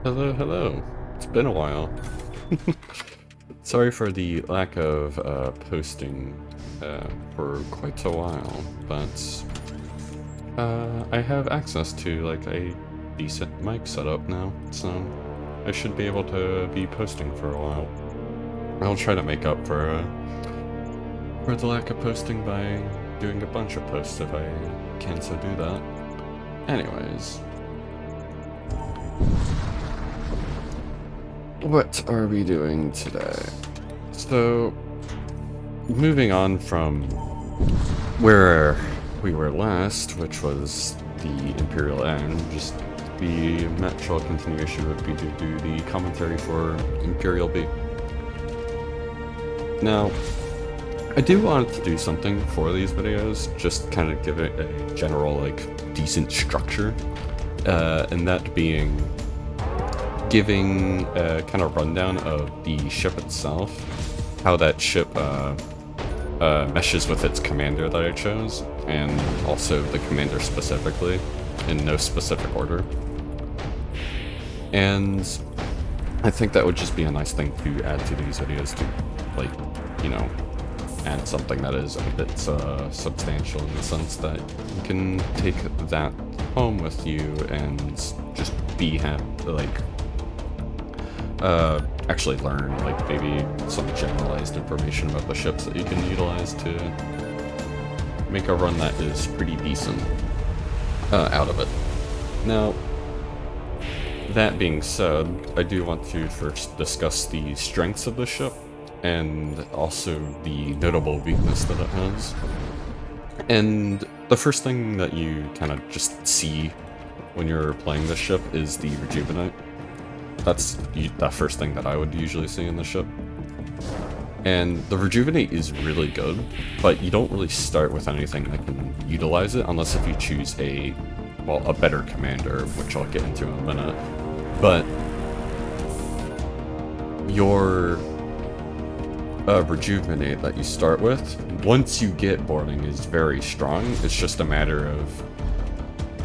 Hello, hello. It's been a while. Sorry for the lack of posting for quite a while, but I have access to like a decent mic setup now, so I should be able to be posting for a while. I'll try to make up for the lack of posting by doing a bunch of posts if I can so do that. Anyways. What are we doing today? So, moving on from where we were last, which was the Imperial End, just the natural continuation would be to do the commentary for Imperial B. Now, I do want to do something for these videos, just kind of give it a general, like, decent structure, and that being giving a kind of rundown of the ship itself, how that ship meshes with its commander that I chose, and also the commander specifically, in no specific order. And I think that would just be a nice thing to add to these videos to, like, you know, add something that is a bit substantial in the sense that you can take that home with you and just be actually learn, like, maybe some generalized information about the ships that you can utilize to make a run that is pretty decent out of it. Now, that being said, I do want to first discuss the strengths of the ship and also the notable weakness that it has. And the first thing that you kind of just see when you're playing this ship is the Rejuvenate. That's the first thing that I would usually see in the ship. And the Rejuvenate is really good, but you don't really start with anything that can utilize it unless if you choose a better commander, which I'll get into in a minute. But your Rejuvenate that you start with, once you get boarding, is very strong. It's just a matter of,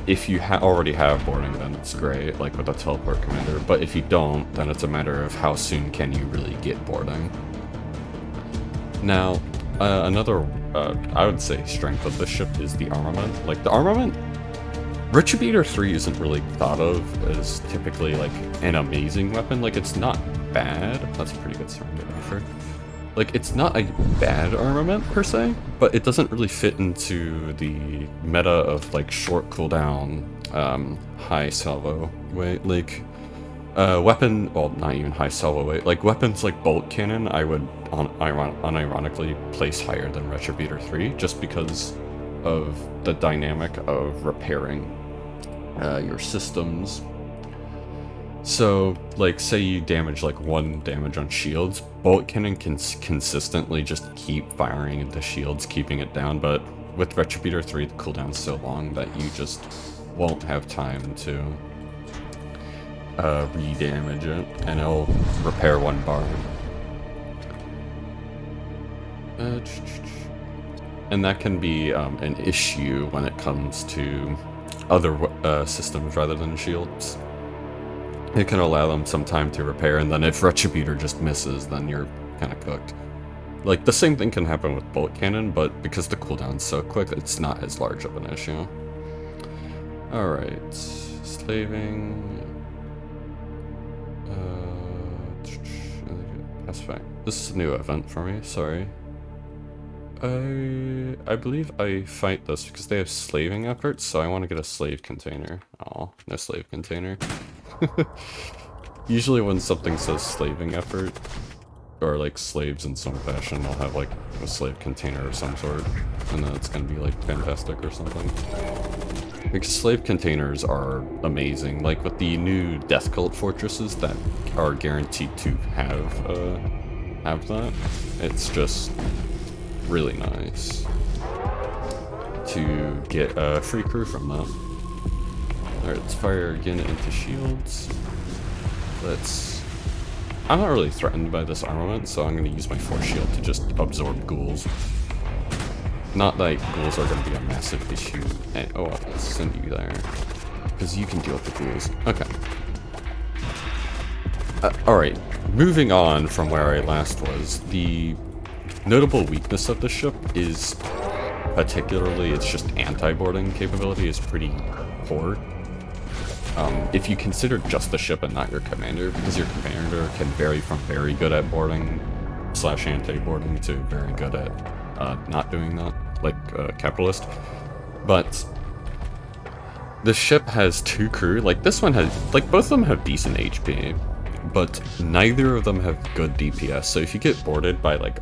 if you already have boarding, then it's great, like with a teleport commander, but if you don't, then it's a matter of how soon can you really get boarding. Now, another, I would say, strength of the ship is the armament. Like, the armament, Retributor 3 isn't really thought of as typically, like, an amazing weapon. Like, it's not bad. That's a pretty good surrender offer. Like, it's not a bad armament, per se, but it doesn't really fit into the meta of, like, short cooldown, high salvo weight. Like, not even high salvo weight. Like, weapons like Bolt Cannon, I would unironically place higher than Retributor 3, just because of the dynamic of repairing your systems. So, like, say you damage, like, 1 damage on shields, Bolt Cannon can consistently just keep firing into shields, keeping it down, but with Retributor 3, the cooldown's so long that you just won't have time to re-damage it, and it'll repair 1 bar. And that can be an issue when it comes to other systems rather than shields. It can allow them some time to repair, and then if Retributor just misses, then you're kind of cooked. Like, the same thing can happen with Bolt Cannon, but because the cooldown's so quick, it's not as large of an issue. Alright, slaving... Pacify. This is a new event for me, sorry. I believe I fight this because they have slaving efforts, so I want to get a slave container. Oh, no slave container. Usually when something says slaving effort, or like slaves in some fashion, they'll have like a slave container of some sort, and then it's gonna be like fantastic or something. Because slave containers are amazing, like with the new Death Cult fortresses that are guaranteed to have that, it's just really nice to get a free crew from that. Alright, let's fire again into shields. I'm not really threatened by this armament, so I'm going to use my force shield to just absorb ghouls. Not that ghouls are going to be a massive issue. And, oh, I'll send you there, because you can deal with the ghouls. Okay. Alright, moving on from where I last was, the notable weakness of the ship is particularly its just anti-boarding capability is pretty poor. If you consider just the ship and not your commander, because your commander can vary from very good at boarding / anti-boarding to very good at not doing that, like Capitalist. But the ship has 2 crew, like this one has, like both of them have decent HP, but neither of them have good DPS, so if you get boarded by like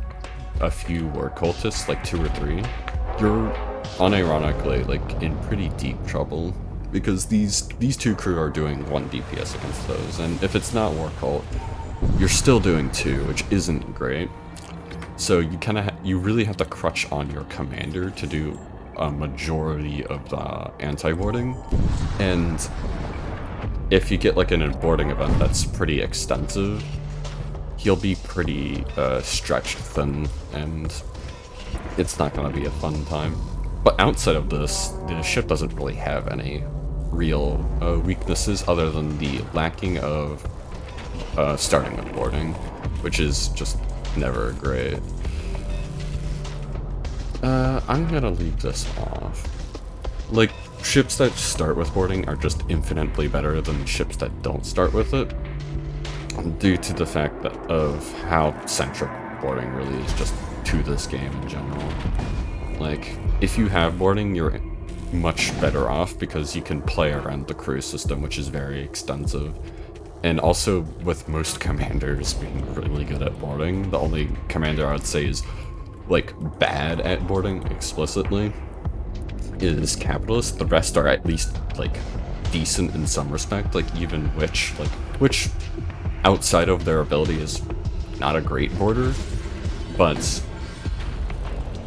a few war cultists, like 2 or 3, you're unironically like in pretty deep trouble, because these 2 crew are doing 1 DPS against those, and if it's not war cult, you're still doing 2, which isn't great. So you kind of you really have to crutch on your commander to do a majority of the anti-boarding, and if you get like an boarding event that's pretty extensive, he'll be pretty stretched thin, and it's not going to be a fun time. But outside of this, the ship doesn't really have any real weaknesses other than the lacking of starting with boarding, which is just never great. I'm gonna leave this off. Like, ships that start with boarding are just infinitely better than ships that don't start with it, due to the fact that of how centric boarding really is just to this game in general. Like, if you have boarding, you're much better off because you can play around the crew system, which is very extensive. And also, with most commanders being really good at boarding, the only commander I would say is, like, bad at boarding explicitly is Capitalist. The rest are at least, like, decent in some respect, like, even Witch outside of their ability is not a great boarder, but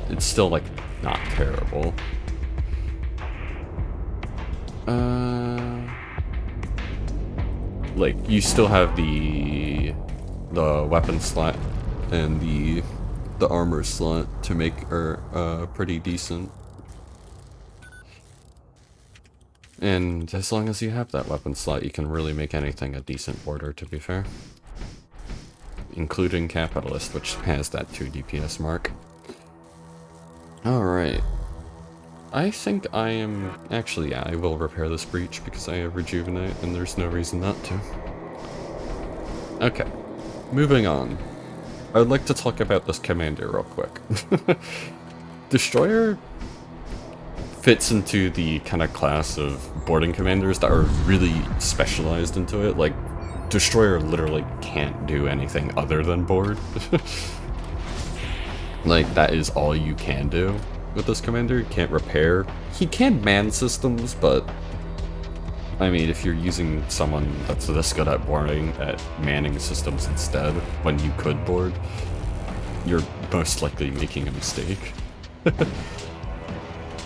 it's still, like, not terrible. Like, you still have the weapon slot and the armor slot to make her pretty decent. And as long as you have that weapon slot, you can really make anything a decent boarder, to be fair. Including Capitalist, which has that 2 DPS mark. Alright. I think I am... Actually, yeah, I will repair this breach because I have Rejuvenate, and there's no reason not to. Okay. Moving on. I would like to talk about this commander real quick. Destroyer fits into the kind of class of boarding commanders that are really specialized into it. Like, Destroyer literally can't do anything other than board. Like, that is all you can do with this commander. He can't repair. He can man systems, but I mean, if you're using someone that's this good at boarding, at manning systems instead, when you could board, you're most likely making a mistake.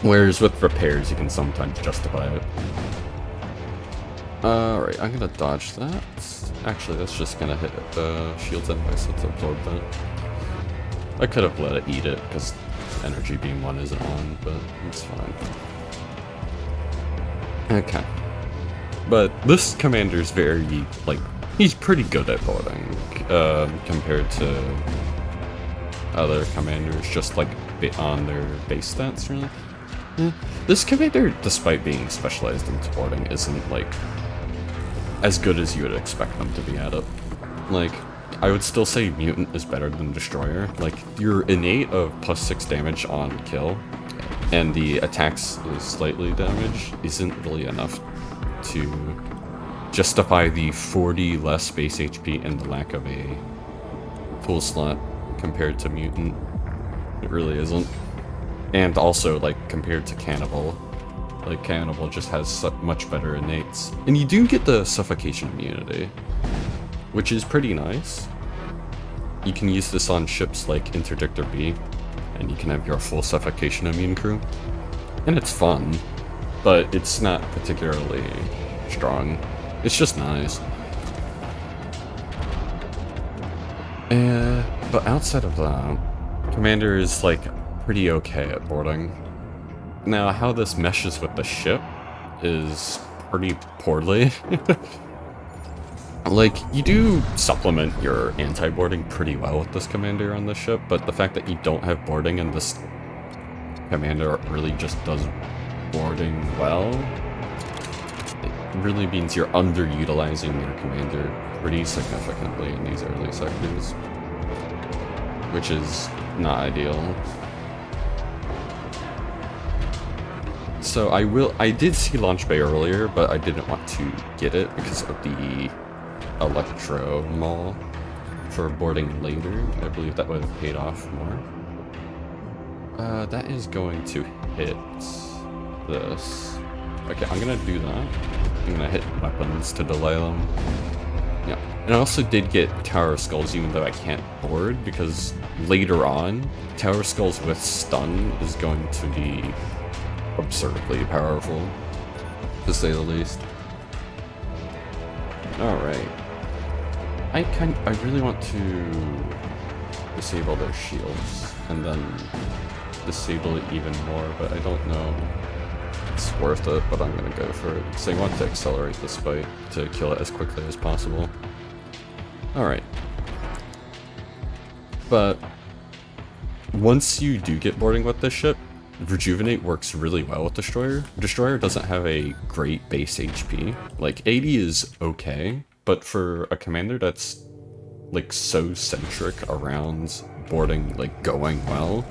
Whereas with repairs, you can sometimes justify it. Alright, I'm gonna dodge that. Actually, that's just gonna hit shields anyway, so let's absorb that. I could have let it eat it, because Energy Beam 1 isn't on, but it's fine. Okay. But this commander's very, like, he's pretty good at boarding, compared to other commanders, just, like, on their base stats, really. This commander, despite being specialized in boarding, isn't, like, as good as you would expect them to be at it. Like, I would still say Mutant is better than Destroyer. Like, your innate of +6 damage on kill, and the attacks is slightly damage, isn't really enough to justify the 40 less base HP and the lack of a full slot compared to Mutant. It really isn't. And also, like, compared to Cannibal, like, Cannibal just has much better innates. And you do get the suffocation immunity, which is pretty nice. You can use this on ships like Interdictor B, and you can have your full suffocation immune crew. And it's fun, but it's not particularly strong. It's just nice. But outside of that, Commander is, like, pretty okay at boarding. Now, how this meshes with the ship is pretty poorly. Like, you do supplement your anti-boarding pretty well with this commander on the ship, but the fact that you don't have boarding and this commander really just does boarding well, it really means you're underutilizing your commander pretty significantly in these early sectors, which is not ideal. So I did see Launch Bay earlier, but I didn't want to get it because of the Electro Mall for boarding later. I believe that would have paid off more. That is going to hit this. Okay, I'm gonna do that. I'm gonna hit weapons to delay them. Yeah, and I also did get Tower Skulls even though I can't board, because later on, Tower Skulls with stun is going to be absurdly powerful, to say the least. Alright. I really want to disable their shields, and then disable it even more, but I don't know it's worth it, but I'm gonna go for it, because I want to accelerate this fight to kill it as quickly as possible. Alright. But once you do get boarding with this ship, Rejuvenate works really well with Destroyer. Destroyer doesn't have a great base HP. Like, 80 is okay, but for a commander that's like so centric around boarding like going well,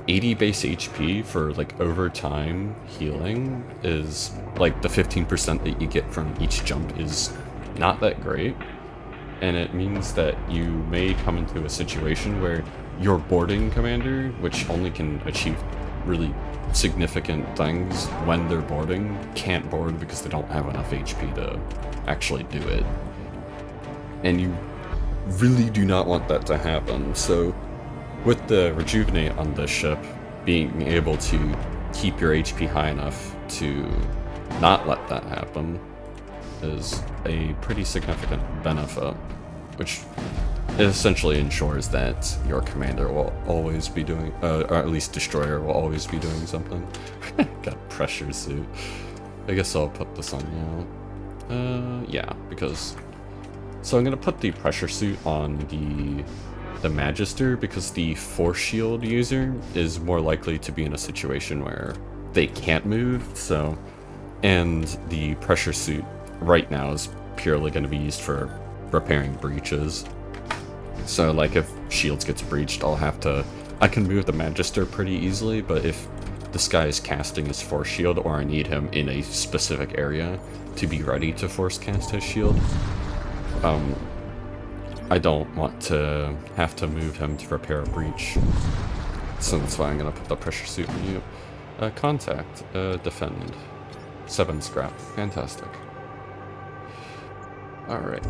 80 base HP for like over time healing is like the 15% that you get from each jump is not that great. And it means that you may come into a situation where your boarding commander, which only can achieve really significant things when they're boarding, can't board because they don't have enough HP to actually do it. And you really do not want that to happen. So with the Rejuvenate on this ship, being able to keep your HP high enough to not let that happen is a pretty significant benefit, which essentially ensures that your commander will always be doing, or at least Destroyer will always be doing something. Got a pressure suit. I guess I'll put this on now. Yeah, because... So I'm gonna put the pressure suit on the Magister, because the Force Shield user is more likely to be in a situation where they can't move, so... And the pressure suit right now is purely going to be used for repairing breaches. So like if shields gets breached, I can move the Magister pretty easily, but if this guy is casting his Force Shield, or I need him in a specific area to be ready to force cast his shield, I don't want to have to move him to repair a breach. So that's why I'm going to put the pressure suit on you. Contact, defend. 7 scrap. Fantastic. Alright.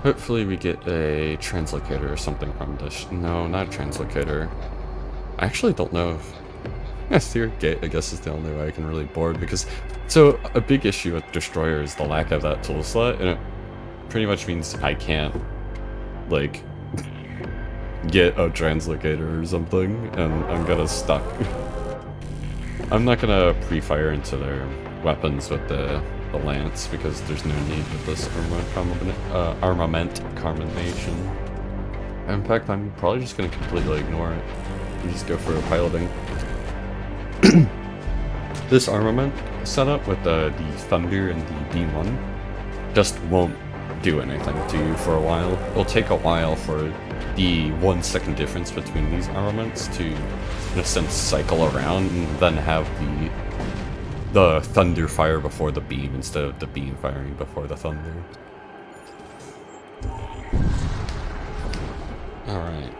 Hopefully we get a translocator or something from this. No, not a translocator. I actually don't know if... Yeah, Seer Gate, I guess, is the only way I can really board, because... So, a big issue with Destroyer is the lack of that tool slot, and it pretty much means I can't, like, get a translocator or something, and I'm gonna stuck. I'm not gonna pre-fire into their weapons with the lance, because there's no need with this armament combination. In fact, I'm probably just gonna completely ignore it and just go for a piloting. This armament setup with the Thunder and the B1 just won't do anything to you for a while. It'll take a while for the 1 second difference between these armaments to, in a sense, cycle around and then have the thunder fire before the beam instead of the beam firing before the thunder. Alright.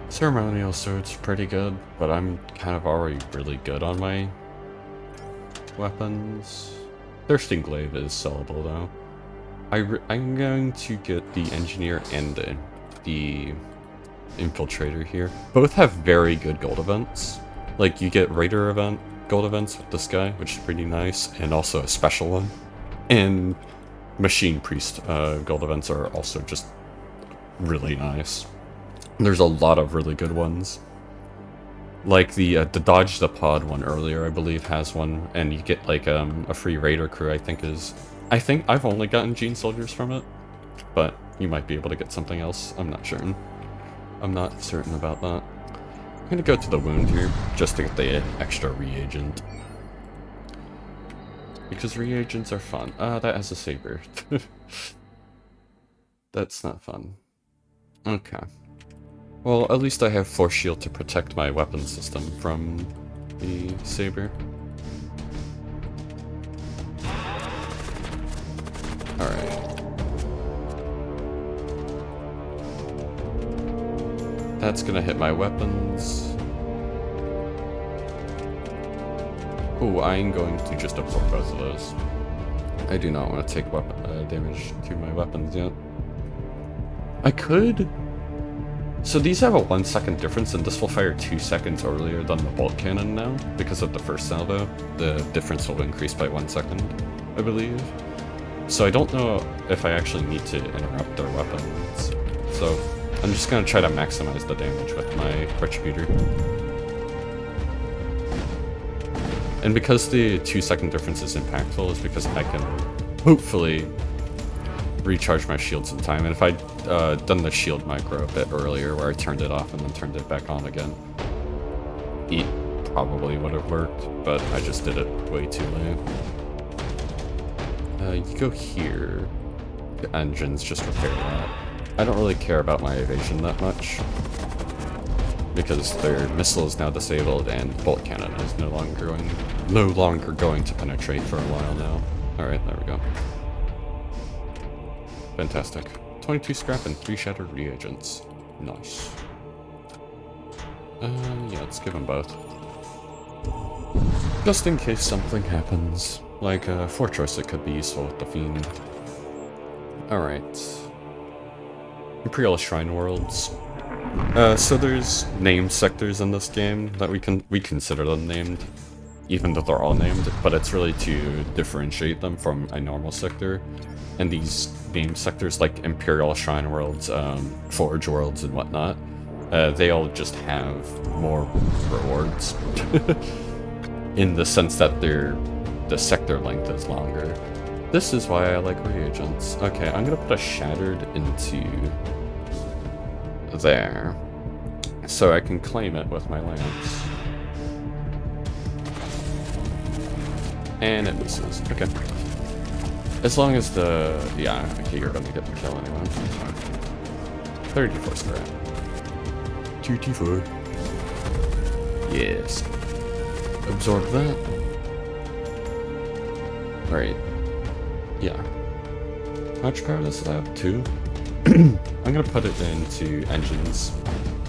Ceremonial Sword's pretty good, but I'm kind of already really good on my weapons. Thirsting Glaive is sellable though. I'm going to get the Engineer and the Infiltrator here. Both have very good gold events. Like, you get Raider event gold events with this guy, which is pretty nice, and also a special one. And Machine Priest gold events are also just really nice. There's a lot of really good ones. Like the Dodge the Pod one earlier, I believe, has one, and you get like a free raider crew. I think I've only gotten Gene Soldiers from it, but you might be able to get something else. I'm not certain. I'm not certain about that. I'm gonna go to the wound here just to get the extra reagent, because reagents are fun. That has a saber. That's not fun. Okay. Well, at least I have Force Shield to protect my weapon system from the saber. Alright. That's gonna hit my weapons. Oh, I'm going to just absorb both of those. I do not want to take damage to my weapons yet. I could... So these have a 1 second difference, and this will fire 2 seconds earlier than the bolt cannon now, because of the first salvo. The difference will increase by 1 second, I believe. So I don't know if I actually need to interrupt their weapons. So I'm just going to try to maximize the damage with my Retributor. And because the 2 second difference is impactful, is because I can hopefully recharge my shields in time. And if I'd done the shield micro a bit earlier, where I turned it off and then turned it back on again, it probably would have worked, but I just did it way too late. You go here. The engines, just repair that. I don't really care about my evasion that much, because their missile is now disabled and bolt cannon is no longer going to penetrate for a while now. Alright, there we go. Fantastic. 22 scrap and 3 shattered reagents. Nice. Yeah, let's give them both. Just in case something happens. Like a fortress, it could be useful with the Fiend. Alright. Imperial Shrine Worlds. So there's named sectors in this game that we consider them named, even though they're all named, but it's really to differentiate them from a normal sector. And these named sectors, like Imperial Shrine Worlds, Forge Worlds, and whatnot, they all just have more rewards. In the sense that the sector length is longer. This is why I like reagents. Okay, I'm gonna put a Shattered into there, so I can claim it with my lance. And it misses. Okay. As long as yeah, okay, you're gonna get the kill anyway. 34 scrap. 24. Yes. Absorb that. Alright. Yeah. How much power does it have? 2? I'm gonna put it into engines,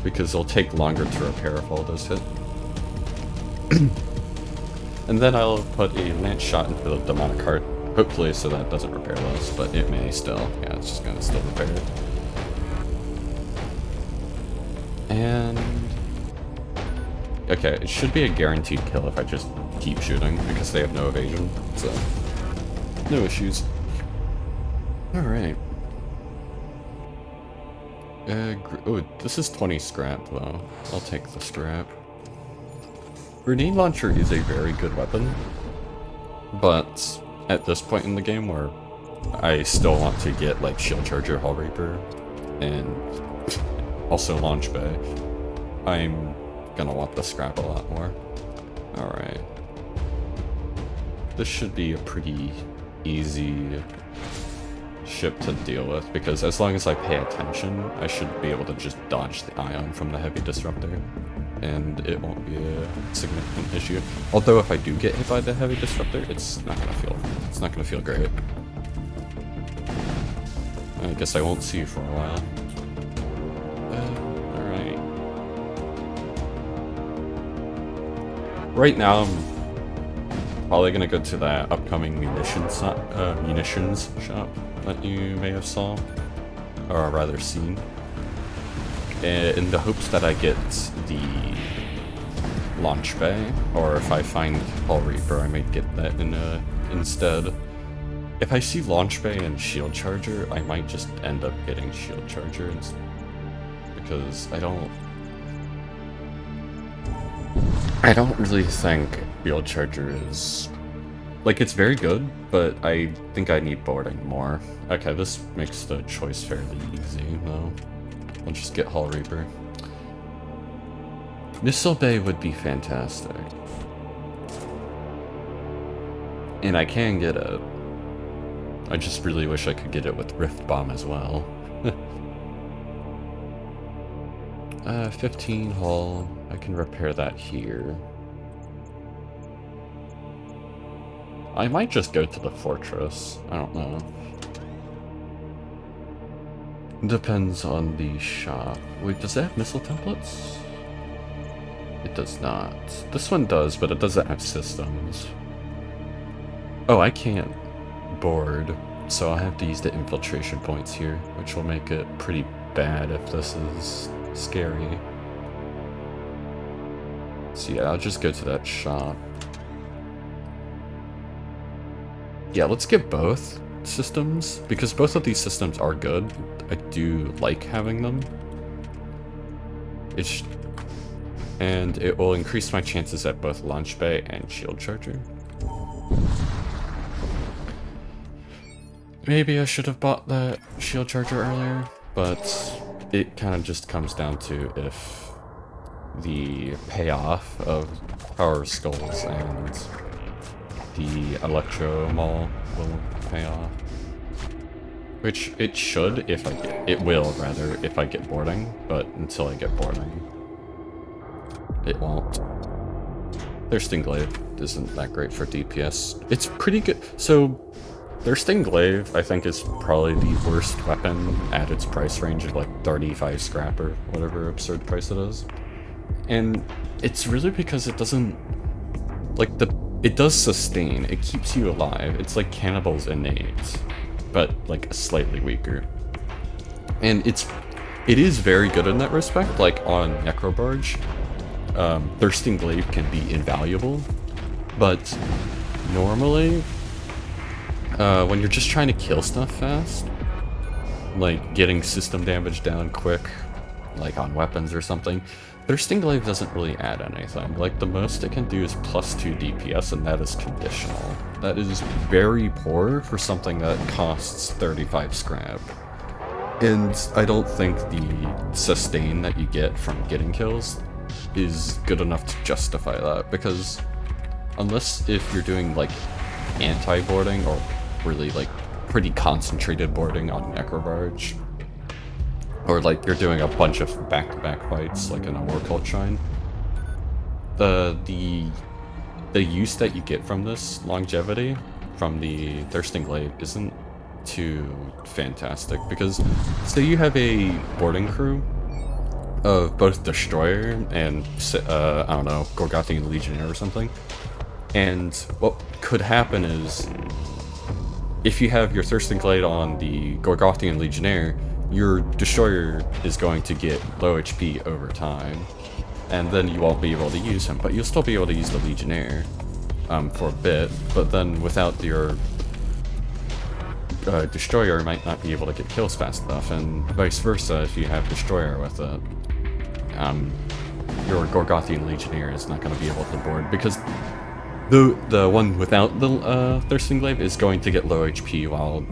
because it'll take longer to repair if all those hit. And then I'll put a lance shot into the demonic heart, hopefully so that it doesn't repair those, but it may still. Yeah, it's just gonna still repair it. And... okay, it should be a guaranteed kill if I just keep shooting, because they have no evasion, so... no issues. Alright. Oh, this is 20 scrap, though. I'll take the scrap. Grenade launcher is a very good weapon, but at this point in the game where I still want to get, like, Shield Charger, Hull Reaper, and also Launch Bay, I'm gonna want the scrap a lot more. Alright. This should be a pretty easy ship to deal with, because as long as I pay attention, I should be able to just dodge the ion from the heavy disruptor, and it won't be a significant issue. Although if I do get hit by the heavy disruptor, it's not gonna feel great. I guess I won't see you for a while. Alright. Right now, I'm probably gonna go to that upcoming munitions shop that you may have saw, or rather seen, in the hopes that I get the Launch Bay, or if I find Hull Reaper, I might get that instead. If I see Launch Bay and Shield Charger, I might just end up getting Shield Charger, because I don't... I don't really think Field Charger is... Like, it's very good, but I think I need boarding more. Okay, this makes the choice fairly easy, though. I'll just get Hull Reaper. Missile Bay would be fantastic. And I can get it. I just really wish I could get it with Rift Bomb as well. 15 hull. I can repair that here. I might just go to the fortress. I don't know. Depends on the shop. Wait, does it have missile templates? It does not. This one does, but it doesn't have systems. Oh, I can't board, so I'll have to use the infiltration points here, which will make it pretty bad if this is scary. So yeah, I'll just go to that shop. Yeah, let's get both systems, because both of these systems are good. I do like having them. And it will increase my chances at both Launch Bay and Shield Charger. Maybe I should have bought that Shield Charger earlier, but it kind of just comes down to if the payoff of Power Skulls and the Electro Mall will pay off. Which it should if I get, it will rather if I get boarding, but until I get boarding, it won't. Thirsting Glaive isn't that great for DPS. It's pretty good. So Thirsting Glaive, I think, is probably the worst weapon at its price range of like 35 scrap or whatever absurd price it is. And it's really because it doesn't, like, it does sustain, it keeps you alive. It's like Cannibal's Innate, but like slightly weaker. And it is very good in that respect. Like on Necrobarge, Thirsting Glaive can be invaluable, but normally, when you're just trying to kill stuff fast, like getting system damage down quick, like on weapons or something, Thirsting Glaive doesn't really add anything. Like, the most it can do is +2 DPS, and that is conditional. That is very poor for something that costs 35 scrap. And I don't think the sustain that you get from getting kills is good enough to justify that, because unless if you're doing, like, anti-boarding or really, like, pretty concentrated boarding on Necrobarge, or like you're doing a bunch of back-to-back fights like in a War Cult Shrine, the use that you get from this longevity from the Thirsting Glaive isn't too fantastic, because say you have a boarding crew of both Destroyer and I don't know, Gorgothian Legionnaire or something, and what could happen is if you have your Thirsting Glaive on the Gorgothian Legionnaire, your Destroyer is going to get low HP over time, and then you won't be able to use him, but you'll still be able to use the Legionnaire for a bit, but then without your Destroyer, might not be able to get kills fast enough, and vice versa if you have Destroyer with it. Your Gorgothian Legionnaire is not going to be able to board, because the one without the Thirsting Glaive is going to get low HP, while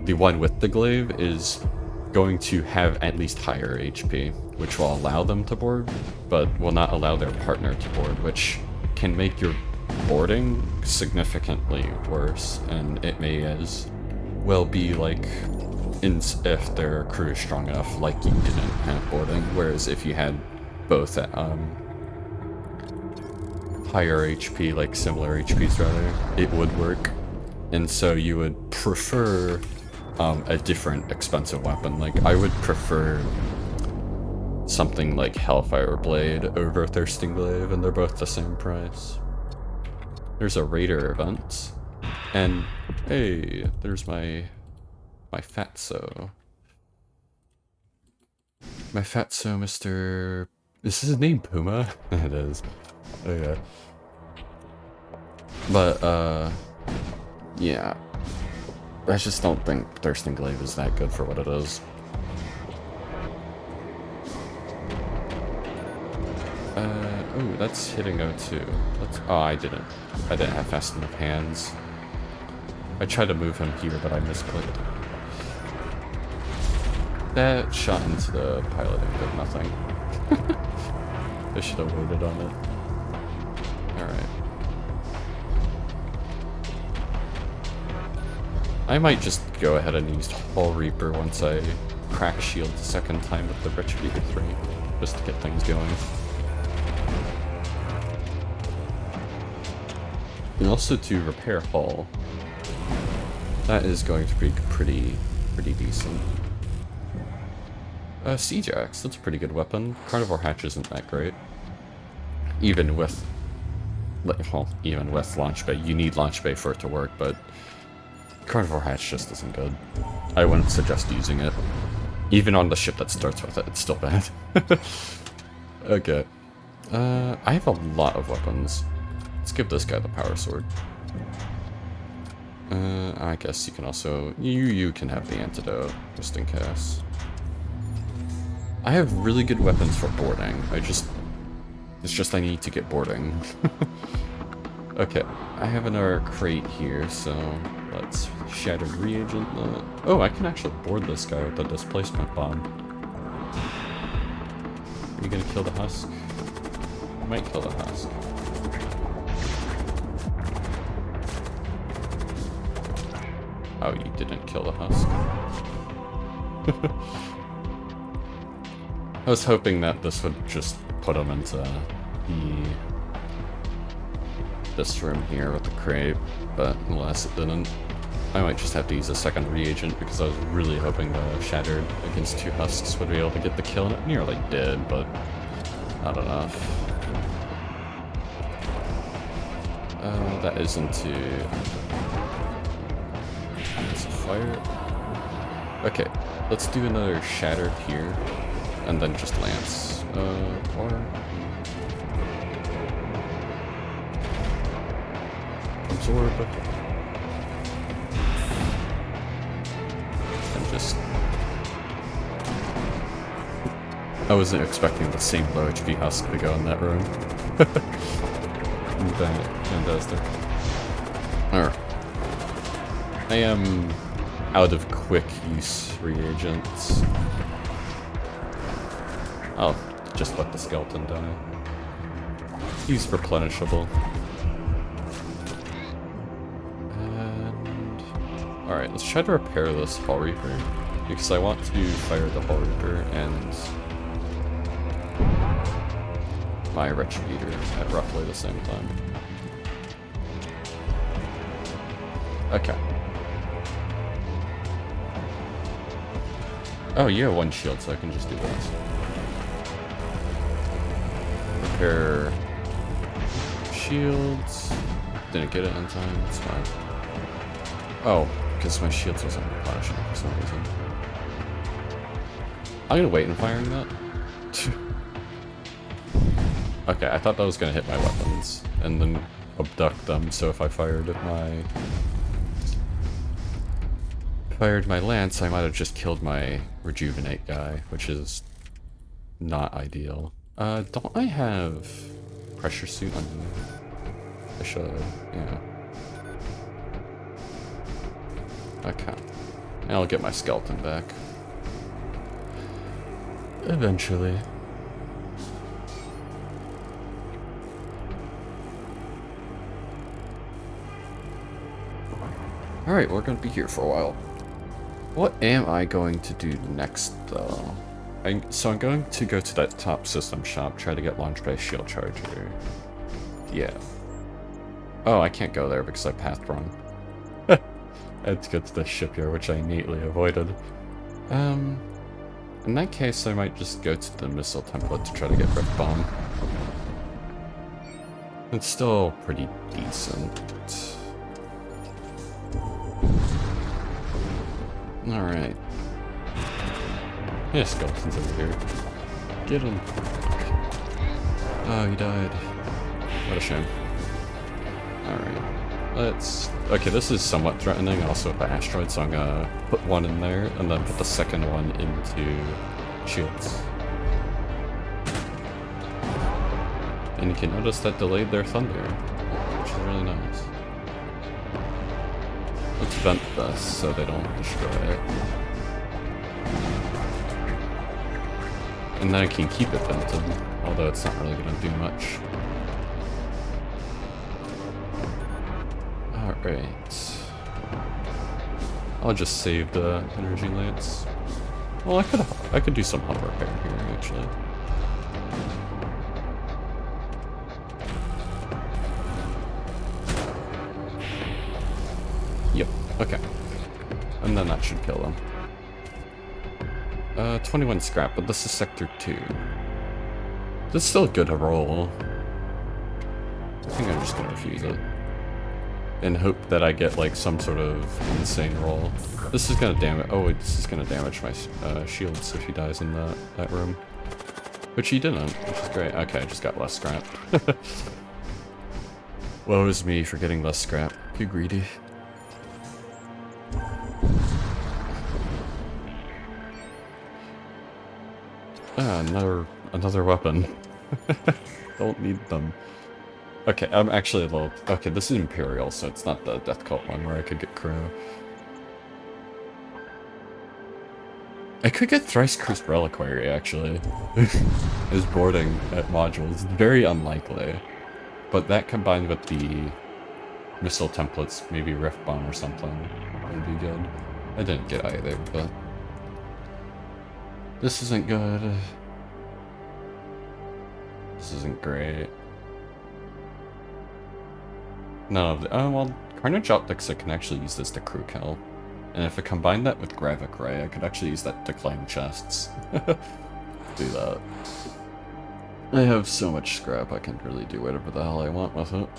the one with the glaive is going to have at least higher HP, which will allow them to board, but will not allow their partner to board, which can make your boarding significantly worse, and it may as well be like if their crew is strong enough, like you didn't have boarding, whereas if you had both at higher HP, like similar HPs rather, it would work. And so you would prefer a different expensive weapon. Like, I would prefer something like Hellfire Blade over Thirsting Glaive, and they're both the same price. There's a Raider event, and hey, there's my Fatso. My Fatso, Mr. Is his name Puma? It is. Okay. But, yeah. I just don't think Thirsting Glaive is that good for what it is. Ooh, that's hitting O2. Oh, I didn't have fast enough hands. I tried to move him here, but I misclicked. That shot into the piloting did nothing. I should have waited on it. Alright. I might just go ahead and use Hull Reaper once I crack shield the second time with the Retributor 3, just to get things going. And also to repair Hull. That is going to be pretty decent. Siege Axe, that's a pretty good weapon. Carnivore Hatch isn't that great. Even with Launch Bay. You need Launch Bay for it to work, but Carnivore Hatch just isn't good. I wouldn't suggest using it. Even on the ship that starts with it, it's still bad. Okay. I have a lot of weapons. Let's give this guy the Power Sword. I guess you can also... You can have the Antidote, just in case. I have really good weapons for boarding. It's just I need to get boarding. Okay, I have another crate here, so let's Shattered Reagent that. Oh, I can actually board this guy with a displacement bomb. Are you gonna kill the husk? I might kill the husk. Oh, you didn't kill the husk. I was hoping that this would just put him into this room here with the crate, but alas it didn't. I might just have to use a second reagent because I was really hoping the Shattered against 2 husks would be able to get the kill, and it nearly did, but not enough. That is into... It's a fire. Okay, let's do another Shattered here, and then just Lance. Or... Absorb. And just... I wasn't expecting the same low HP husk to go in that room. Fantastic. Alright. I am out of quick use reagents. I'll just let the skeleton die. He's replenishable. And... Alright, let's try to repair this Hull Reaper, because I want to fire the Hull Reaper and my Retributor at roughly the same time. Okay. Oh, you have 1 shield, so I can just do this. Repair shields. Didn't get it in time, it's fine. Oh, because my shields wasn't replenishing for some reason. I'm gonna wait in firing that. Okay, I thought that was gonna hit my weapons and then abduct them, so if I fired my lance, I might have just killed my rejuvenate guy, which is not ideal. Don't I have pressure suit on me? I should, yeah. Okay. And I'll get my skeleton back. Eventually. Alright, we're gonna be here for a while. What am I going to do next, though? So I'm going to go to that top system shop, try to get Launch Bay Shield Charger. Yeah. Oh, I can't go there because I pathed wrong. I had to go to the shipyard, which I neatly avoided. In that case, I might just go to the missile template to try to get Rift Bomb. It's still pretty decent. Alright. Yeah, skeleton's over here. Get him. Oh, he died. What a shame. Alright. Let's... Okay, this is somewhat threatening, also with the asteroid, so I'm gonna put 1 in there, and then put the second one into shields. And you can notice that delayed their thunder, which is really nice. Let's vent this so they don't destroy it. And then I can keep it vented, although it's not really going to do much. Alright. I'll just save the energy lights. Well, I could do some hub repair here, actually. Yep, okay. And then that should kill them. 21 scrap, but this is sector 2. This is still good to roll. I think I'm just gonna refuse it. And hope that I get like some sort of insane roll. This is gonna damage. Oh wait, this is gonna damage my shields if he dies in that room. Which he didn't, which is great. Okay, I just got less scrap. Woe is me for getting less scrap. Too greedy. Ah, another weapon. Don't need them. Okay, I'm actually a little... Okay, this is Imperial, so it's not the Death Cult one where I could get Crow. I could get Thrice Cursed Reliquary, actually. As boarding at modules. Very unlikely. But that combined with the missile templates, maybe Rift Bomb or something, would be good. I didn't get either, but... This isn't good. This isn't great. None of the... Oh, well, Carnage Optics, I can actually use this to crew kill. And if I combine that with Gravic Ray, I could actually use that to climb chests. Do that. I have so much scrap, I can really do whatever the hell I want with it.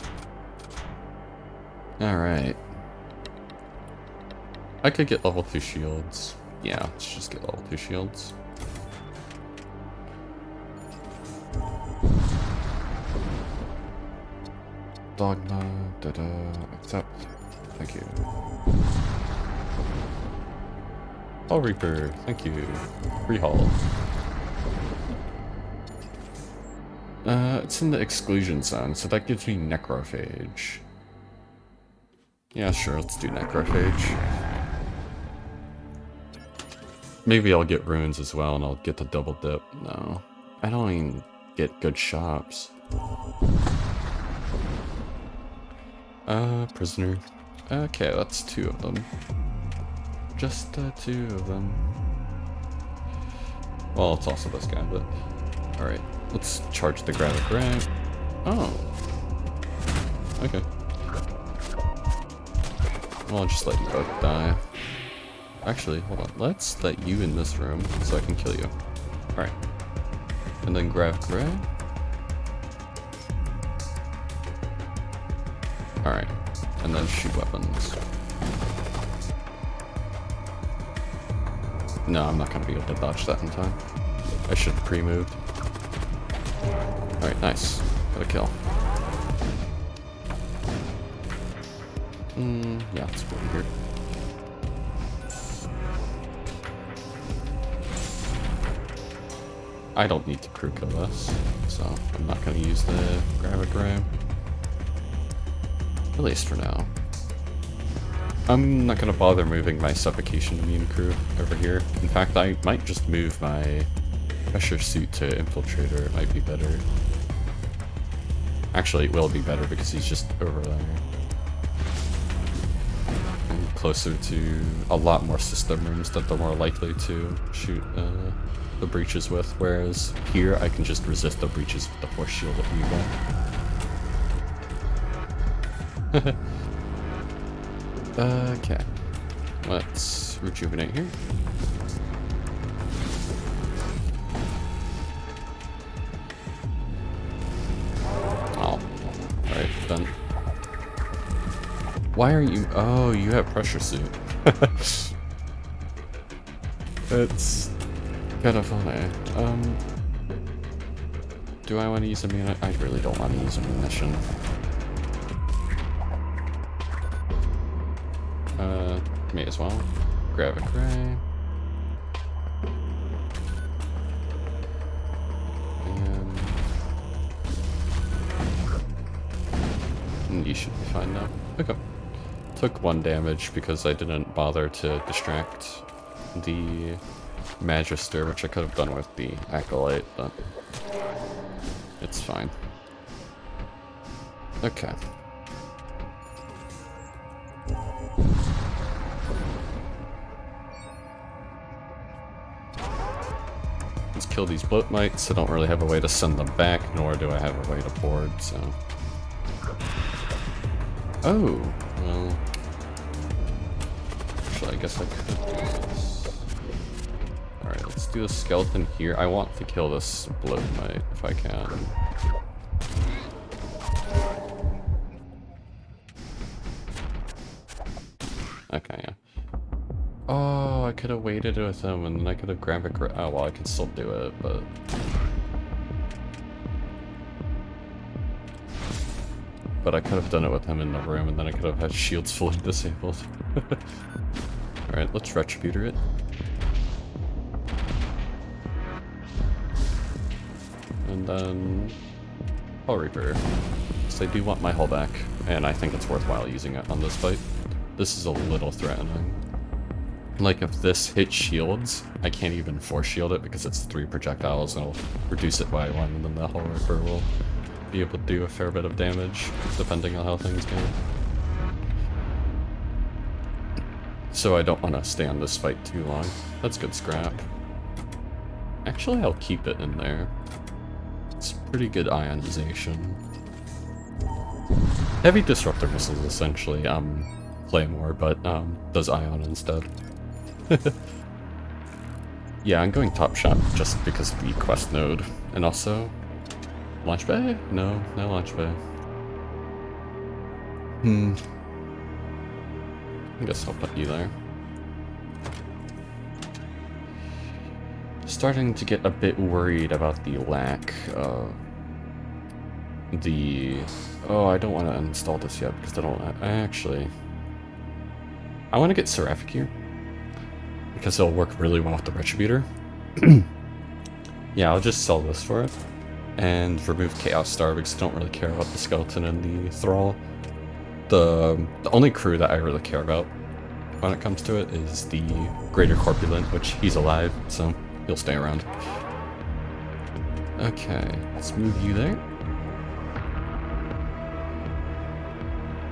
Alright. I could get level 2 shields. Yeah, let's just get level 2 shields. Dogma, accept. Thank you. Hull Reaper, thank you. Free hull. It's in the exclusion zone, so that gives me Necrophage. Yeah, sure, let's do Necrophage. Maybe I'll get runes as well, and I'll get the double dip. No, I don't even get good shops. Prisoner. Okay, that's 2 of them. Just 2 of them. Well, it's also this guy, but... Alright, let's charge the Gravic Ray. Oh. Okay. Well, I'll just let you both die. Actually, hold on. Let's let you in this room so I can kill you. Alright. And then Gravic Ray. Alright. And then shoot weapons. No, I'm not going to be able to dodge that in time. I should have pre-moved. Alright, nice. Got a kill. Yeah, let's go over here. I don't need to crew kill this, so I'm not going to use the Gravic Ray. At least for now. I'm not going to bother moving my Suffocation Immune crew over here. In fact, I might just move my Pressure Suit to Infiltrator. It might be better. Actually, it will be better because he's just over there. And closer to a lot more system rooms that they're more likely to shoot the breaches with. Whereas here, I can just resist the breaches with the Force Shield of Evil. Okay. Let's rejuvenate here. Oh. Alright, done. Why are you... Oh, you have Pressure Suit. It's kind of funny. Do I want to use ammunition? I really don't want to use ammunition. May as well. Gravic Ray. And and you should be fine now. Okay. Took 1 damage because I didn't bother to distract the Magister, which I could have done with the Acolyte, but it's fine. Okay. Let's kill these bloat mites. I don't really have a way to send them back, nor do I have a way to board, so... Oh, well... Actually, I guess I could do this. Alright, let's do a skeleton here. I want to kill this bloat mite, if I can. Okay, yeah. Oh, I could have waited with him, and then I could have grabbed it. Oh, well, I can still do it, but... But I could have done it with him in the room, and then I could have had shields fully disabled. Alright, let's Retributor it. And then... I'll Reaper. So I do want my hull back, and I think it's worthwhile using it on this fight. This is a little threatening. Like, if this hits shields, I can't even force shield it because it's 3 projectiles, and it'll reduce it by 1, and then the hull Reaper will be able to do a fair bit of damage, depending on how things go. So I don't want to stay on this fight too long. That's good scrap. Actually, I'll keep it in there. It's pretty good ionization. Heavy Disruptor Missiles, essentially, Claymore, but does ion instead. Yeah, I'm going Top Shot just because of the quest node. And also... Launch Bay? No, no Launch Bay. I guess I'll put you there. Starting to get a bit worried about the lack of the... Oh, I don't want to install this yet because I don't... Actually... I want to get Seraphic here. Because it'll work really well with the Retributor. Yeah, I'll just sell this for it. And remove Chaos Star because I don't really care about the Skeleton and the Thrall. The only crew that I really care about when it comes to it is the Greater Corpulent, which he's alive, so he'll stay around. Okay, let's move you there.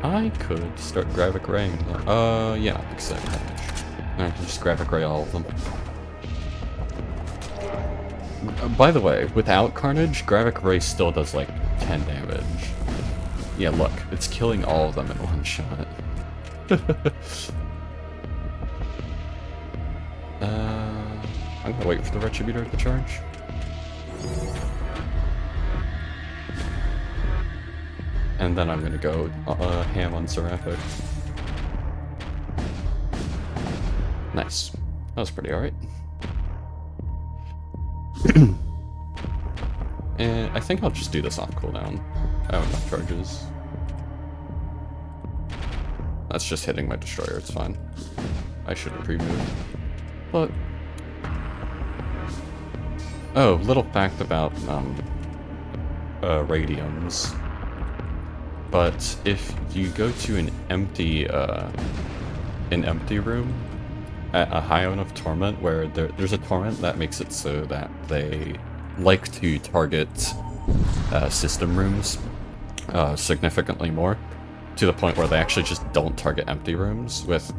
I could start Gravic Raying. Yeah, because I can just Gravic Ray all of them. By the way, without Carnage, Gravic Ray still does like 10 damage. Yeah, look, it's killing all of them in one shot. I'm gonna wait for the Retributor to charge. And then I'm gonna go ham on Seraphic. Nice. That was pretty alright. And I think I'll just do this off cooldown. I have enough charges. That's just hitting my destroyer, it's fine. I should have pre-moved. But... Oh, little fact about radiums. But if you go to an empty room at a high enough torment where there's a torment that makes it so that they like to target system rooms significantly more, to the point where they actually just don't target empty rooms with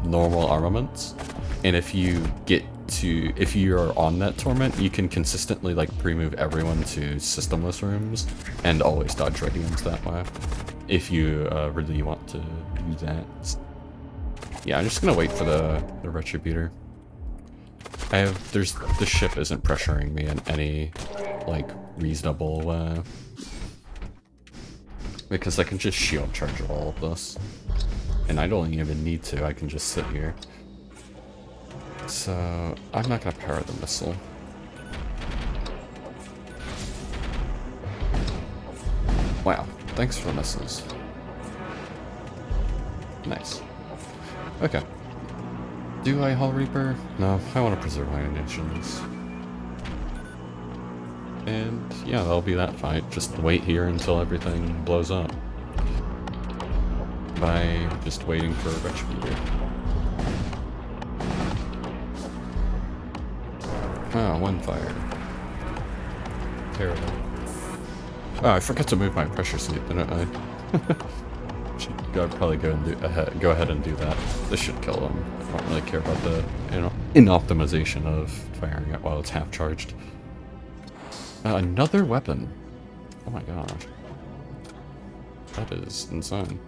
normal armaments. And if you're on that torment, you can consistently like pre-move everyone to systemless rooms and always dodge radiums that way, if you really want to do that. Yeah, I'm just gonna wait for the Retributor. The ship isn't pressuring me in any, like, reasonable way. Because I can just shield charge all of this. And I don't even need to, I can just sit here. So, I'm not gonna power the missile. Wow, thanks for the missiles. Nice. Okay. Do I Hull Reaper? No, I want to preserve my munitions. And yeah, that'll be that fight. Just wait here until everything blows up. by just waiting for a Retributor. Oh, one fire. Terrible. Oh, I forgot to move my pressure suit, didn't I? Should probably go ahead and do that. This should kill him. I don't really care about the, inoptimization of firing it while it's half charged. Another weapon. Oh my gosh. That is insane.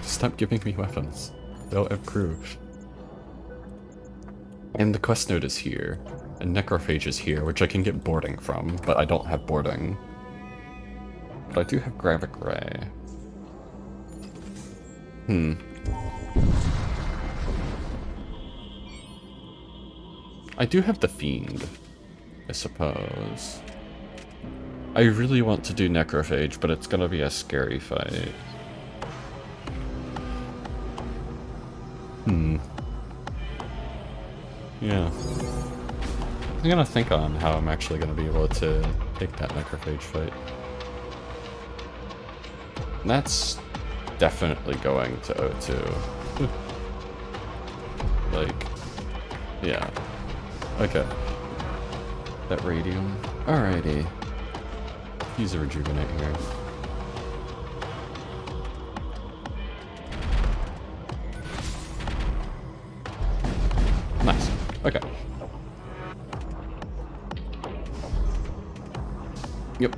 Stop giving me weapons. They'll have crew. And the quest node is here. And Necrophage is here, which I can get boarding from, but I don't have boarding. But I do have Gravic Ray. I do have the Fiend, I suppose. I really want to do Necrophage, but it's gonna be a scary fight. Yeah. I'm gonna think on how I'm actually gonna be able to take that Necrophage fight. And that's definitely going to O2. Like, yeah. Okay. That radium. Alrighty. Use a rejuvenate here. Nice. Okay. Yep.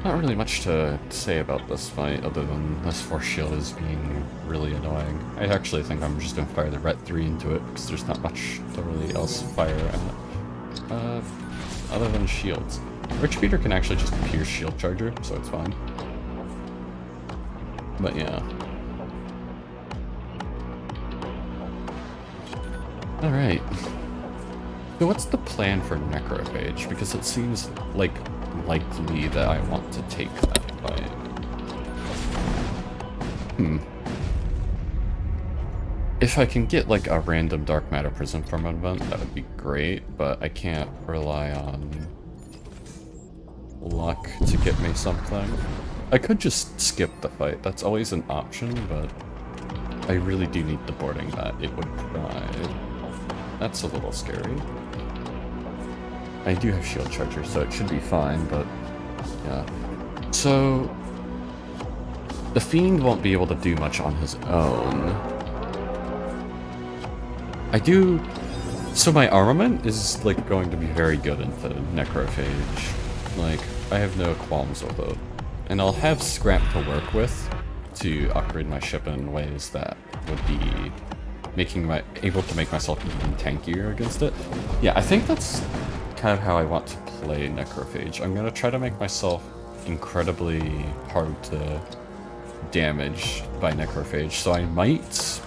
Not really much to say about this fight, other than this force shield is being really annoying. I actually think I'm just gonna fire the Ret 3 into it, because there's not much to really else fire at. Other than shields. Retributor can actually just pierce shield charger, so it's fine. But yeah. Alright. So what's the plan for Necrophage? Because it seems like likely that I want to take that fight. If I can get like a random Dark Matter Prism from an event, that would be great, but I can't rely on luck to get me something. I could just skip the fight, that's always an option, but I really do need the boarding that it would provide. That's a little scary. I do have shield charger, so it should be fine, but yeah. So the Fiend won't be able to do much on his own. So my armament is like going to be very good into Necrophage. Like, I have no qualms with it. And I'll have scrap to work with to upgrade my ship in ways that would be able to make myself even tankier against it. Yeah, I think that's kind of how I want to play Necrophage. I'm gonna try to make myself incredibly hard to damage by Necrophage, so I might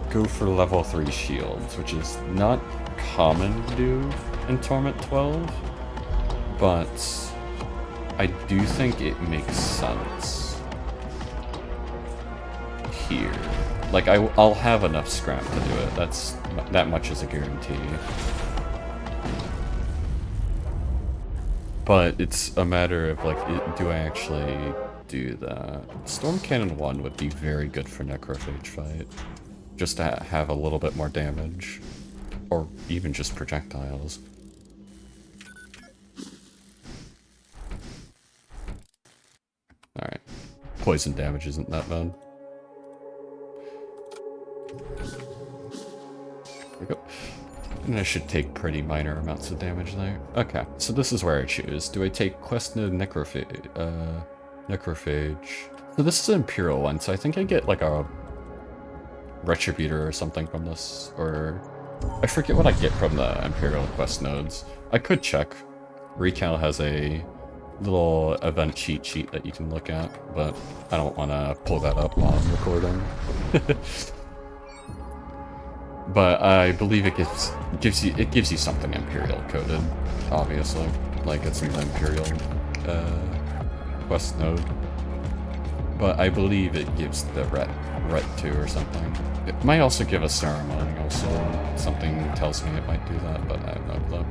go for level 3 shields, which is not common to do in Torment 12, but I do think it makes sense here. Like, I'll have enough scrap to do it. That much is a guarantee. But it's a matter of, like, do I actually do that? Storm Cannon 1 would be very good for Necrophage fight. Just to have a little bit more damage. Or even just projectiles. Alright. Poison damage isn't that bad. There we go. And I should take pretty minor amounts of damage there. Okay, so this is where I choose. Do I take Quest Node Necrophage? So this is an Imperial one, so I think I get like a Retributor or something from this, or I forget what I get from the Imperial quest nodes. I could check. Recal has a little event cheat sheet that you can look at, but I don't want to pull that up while I'm recording. But I believe it gives you something Imperial coded, obviously, like it's an Imperial quest node. But I believe it gives the Ret 2 or something. It might also give a ceremony, also. Something tells me it might do that, but I have no clue.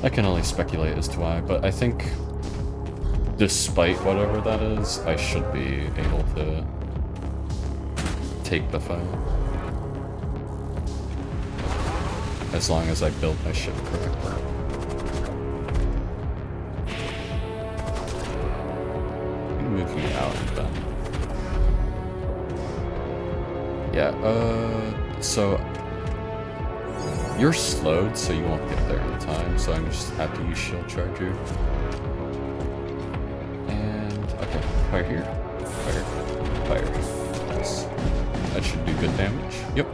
I can only speculate as to why, but I think despite whatever that is, I should be able to take the fight. As long as I build my ship correctly. Move me out then. Yeah, so you're slowed, so you won't get there in time, so I'm just have to use shield charger. And okay, fire here. Fire. Fire. Nice. That should do good damage. Yep.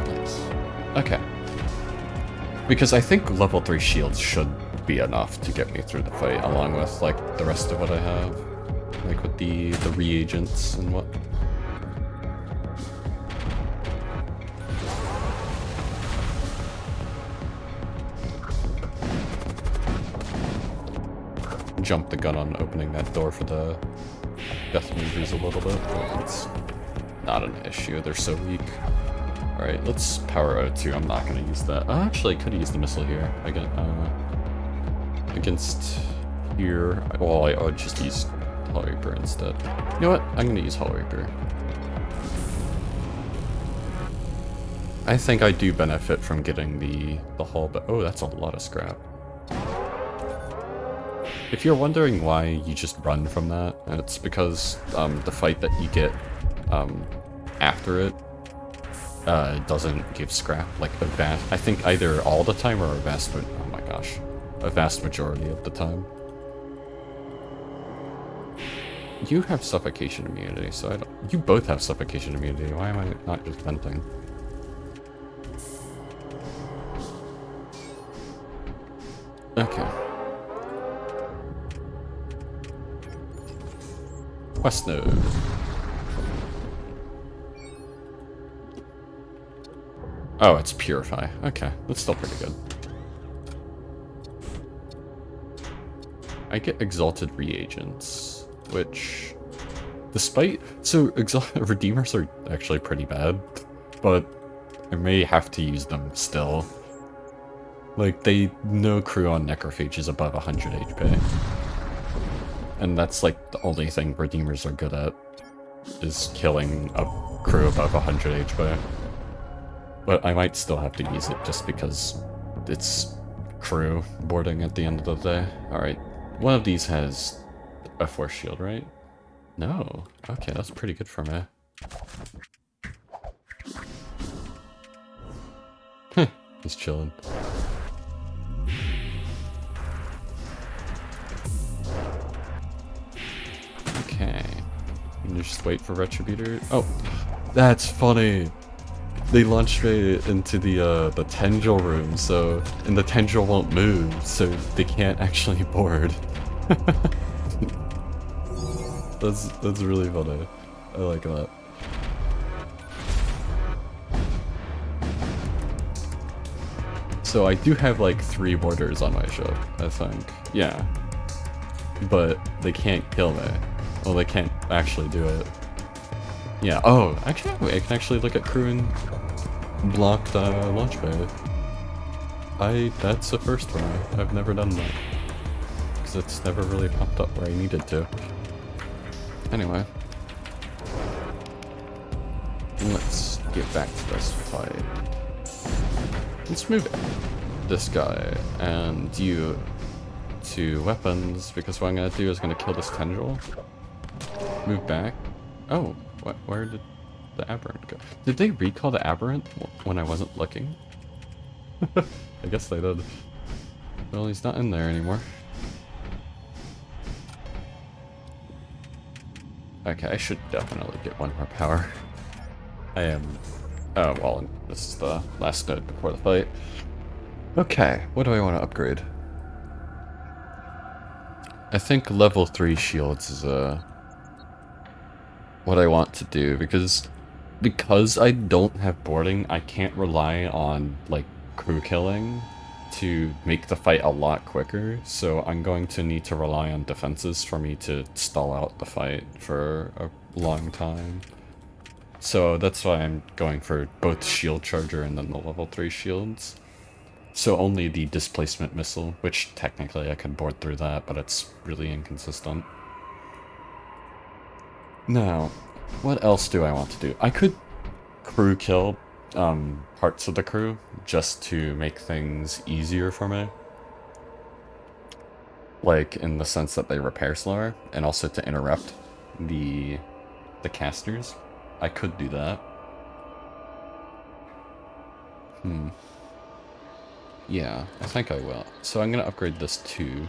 Nice. Okay. Because I think level 3 shields should be enough to get me through the fight, along with like the rest of what I have. Like with the reagents and what. Jump the gun on opening that door for the death movers a little bit, but it's not an issue. They're so weak. Alright, let's power O2. I'm not going to use that. I actually could use the missile here. I get, against here. Well, I would just use Hull Reaper instead. You know what? I'm going to use Hull Reaper. I think I do benefit from getting the hull, but oh, that's a lot of scrap. If you're wondering why you just run from that, it's because the fight that you get after it doesn't give scrap, like a vast, I think either all the time or a vast, oh my gosh, a vast majority of the time. You have suffocation immunity, so I don't, you both have suffocation immunity, why am I not just venting? Okay. West node. Oh, it's Purify. Okay, that's still pretty good. I get Exalted Reagents, which, despite... So, Redeemers are actually pretty bad, but I may have to use them still. Like, no crew on Necrophage is above 100 HP. And that's like the only thing Redeemers are good at, is killing a crew above 100 HP. But I might still have to use it just because it's crew boarding at the end of the day. Alright, one of these has a force shield, right? No. Okay, that's pretty good for me. He's chilling. Okay. You just wait for Retributor. Oh, that's funny. They launch straight into the tendril room, so and the tendril won't move, so they can't actually board. That's really funny. I like that. So I do have like 3 boarders on my ship, I think. Yeah. But they can't kill me. Well, they can't actually do it. Yeah, oh, actually, I can actually look at crew and blocked launch bay. That's a first for me. I've never done that. Because it's never really popped up where I needed to. Anyway. Let's get back to this fight. Let's move this guy and you to weapons, because what I'm gonna do is gonna kill this tendril. Move back. Oh. Where did the aberrant go? Did they recall the aberrant when I wasn't looking? I guess they did. Well, he's not in there anymore. Okay, I should definitely get 1 more power. I am... Oh, well, this is the last node before the fight. Okay, what do I want to upgrade? I think level 3 shields is what I want to do, because I don't have boarding, I can't rely on like crew killing to make the fight a lot quicker, so I'm going to need to rely on defenses for me to stall out the fight for a long time. So that's why I'm going for both shield charger and then the level 3 shields. So only the displacement missile, which technically I could board through that, but it's really inconsistent. Now, what else do I want to do? I could crew kill parts of the crew just to make things easier for me. Like, in the sense that they repair slower, and also to interrupt the casters. I could do that. Yeah, I think I will. So I'm gonna upgrade this too.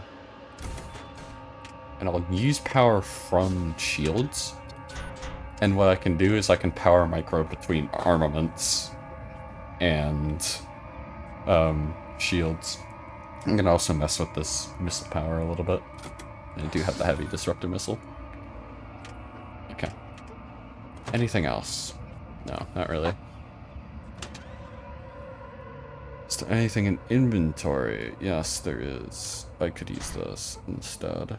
And I'll use power from shields. And what I can do is I can power micro between armaments and shields. I'm gonna also mess with this missile power a little bit. I do have the heavy disruptor missile. Okay. Anything else? No, not really. Is there anything in inventory? Yes, there is. I could use this instead.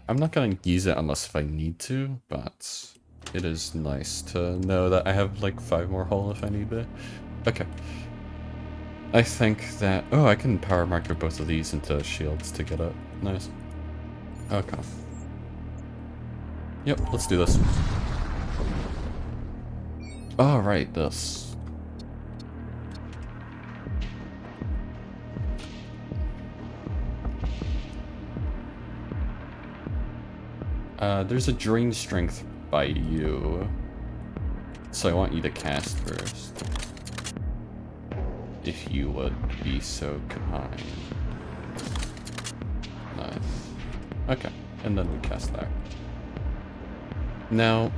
I'm not gonna use it unless if I need to, but it is nice to know that I have like 5 more hull if I need to. Okay. I think that... Oh, I can power micro both of these into shields to get it. Nice. Okay. Yep, let's do this. Oh, right, this. There's a drain strength by you. So I want you to cast first. If you would be so kind. Nice. Okay, and then we cast there. Now,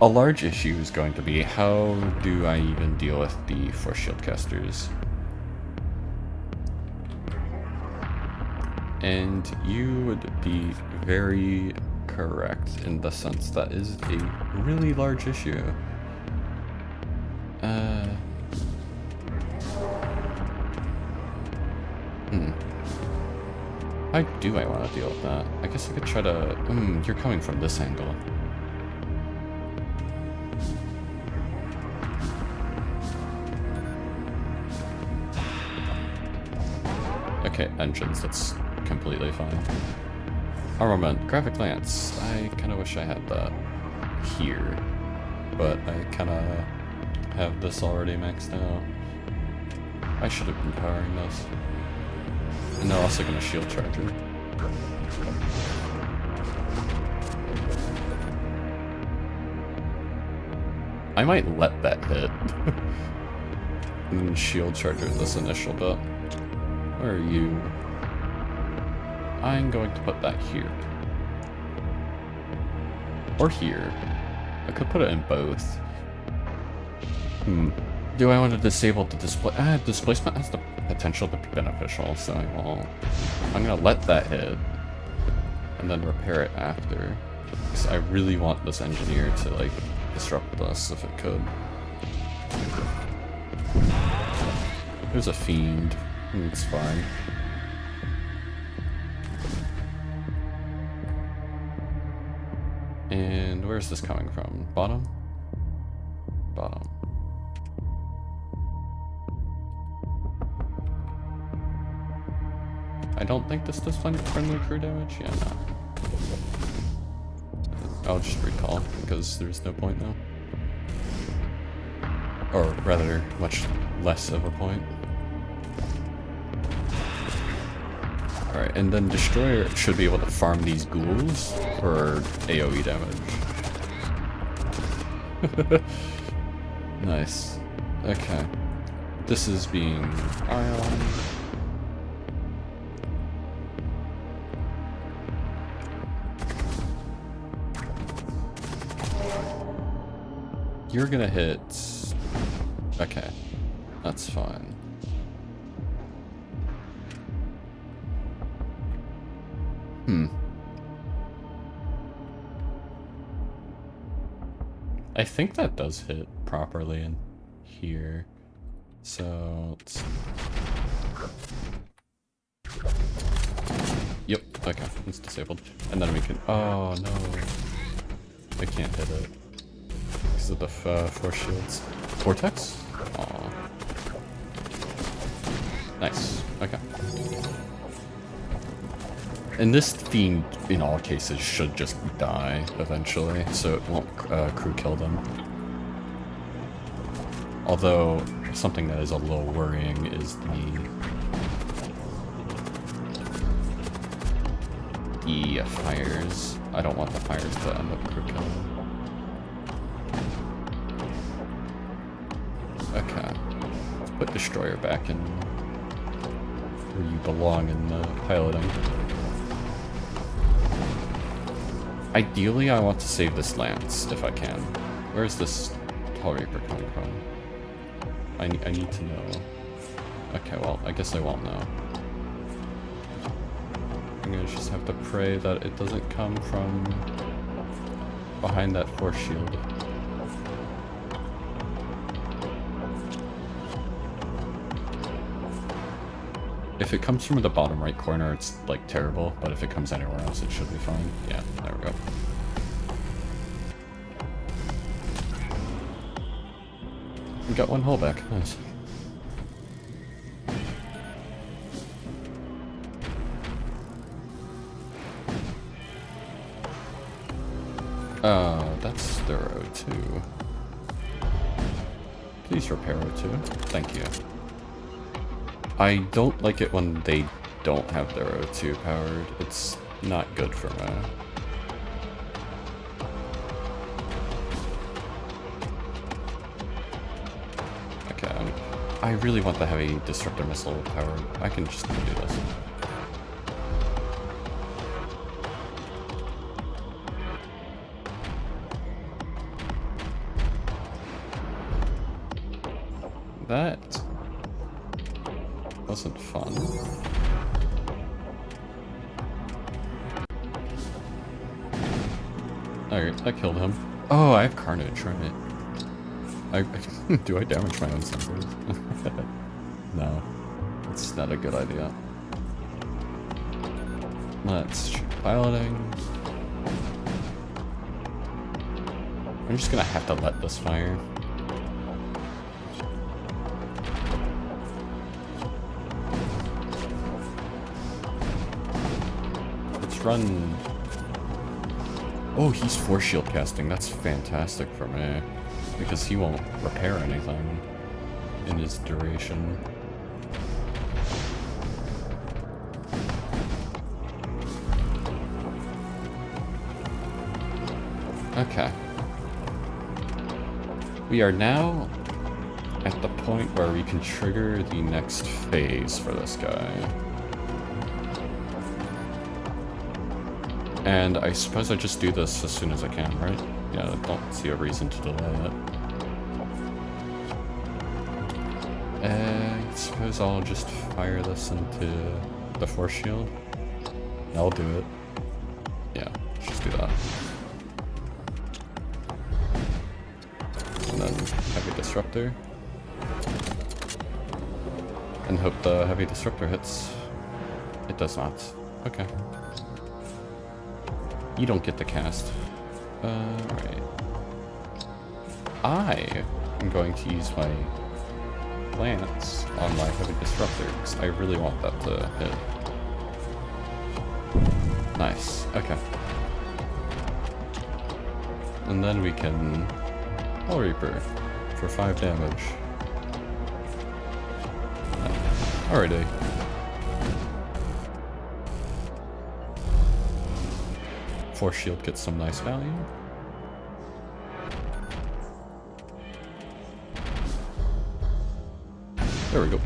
a large issue is going to be how do I even deal with the force shield casters? And you would be very correct in the sense that is a really large issue. How do I want to deal with that? I guess I could try to... you're coming from this angle. Okay, engines, that's completely fine. Armament, graphic lance. I kind of wish I had that here, but I kind of have this already maxed out. I should have been powering this. And they're also going to shield charger. I might let that hit. And then shield charger this initial bit. Where are you? I'm going to put that here. Or here. I could put it in both. Do I want to disable the display? Displacement has the potential to be beneficial, so I won't. I'm gonna let that hit. And then repair it after. Because I really want this engineer to, like, disrupt this if it could. There's a fiend. It's fine. And where's this coming from? Bottom? Bottom. I don't think this does friendly crew damage. Yeah, no. I'll just recall, because there's no point now. Or rather, much less of a point. Alright, and then Destroyer should be able to farm these ghouls for AoE damage. Nice. Okay. This is being ion. You're gonna hit... Okay. That's fine. I think that does hit properly in here. So, let's... Yep, okay, it's disabled. And then we can... Oh, no. I can't hit it. Because of the force shields. Vortex? Aw. Nice. Okay. And this fiend, in all cases, should just die eventually, so it won't crew kill them. Although, something that is a little worrying is the fires. I don't want the fires to end up crew killing. Okay. Let's put Destroyer back in where you belong in the piloting. Ideally, I want to save this Lance, if I can. Where's this Tall Reaper coming from? I need to know. Okay, well, I guess I won't know. I'm gonna just have to pray that it doesn't come from behind that force shield. If it comes from the bottom right corner, it's, like, terrible, but if it comes anywhere else, it should be fine. Yeah, there we go. We got one hull back. Nice. That's their O2. Please repair O2. Thank you. I don't like it when they don't have their O2 powered. It's not good for me. Okay, I really want the heavy disruptor missile powered. I can just do this. That wasn't fun. Alright, I killed him. Oh, I have Carnage, right? Do I damage my own sensors? No. It's not a good idea. Let's shoot piloting. I'm just gonna have to let this fire. Run. Oh, he's force shield casting. That's fantastic for me because he won't repair anything in his duration. Okay. We are now at the point where we can trigger the next phase for this guy. And I suppose I just do this as soon as I can, right? Yeah, I don't see a reason to delay it. I suppose I'll just fire this into the force shield. I'll do it. Yeah, let's just do that. And then heavy disruptor. And hope the heavy disruptor hits. It does not. Okay. You don't get the cast. Right. I am going to use my Lance on my heavy disruptor because I really want that to hit. Nice. Okay. And then we can Hell Reaper for 5 damage. Alrighty. Force shield gets some nice value. There we go.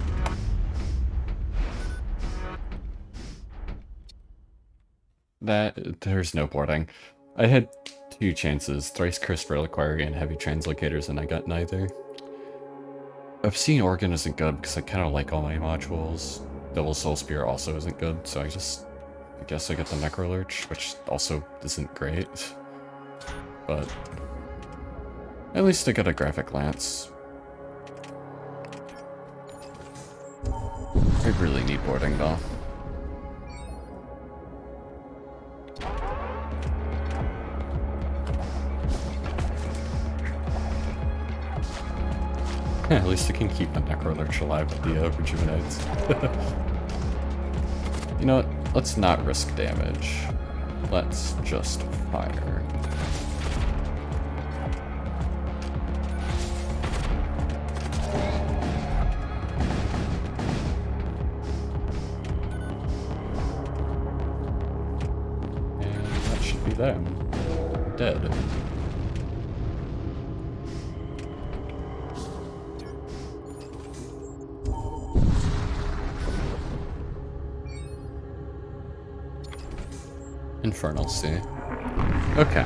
There's no boarding. I had 2 chances, Thrice Cursed Reliquary and Heavy Translocators, and I got neither. Obscene Organ isn't good because I kind of like all my modules. Double Soul Spear also isn't good, so I guess I get the Necrolurch, which also isn't great. But at least I got a Graphic Lance. I really need boarding though. At least I can keep the Necrolurch alive with the rejuvenates. You know what? Let's not risk damage. Let's just fire. And that should be them. Dead. Infernal Sea. Okay.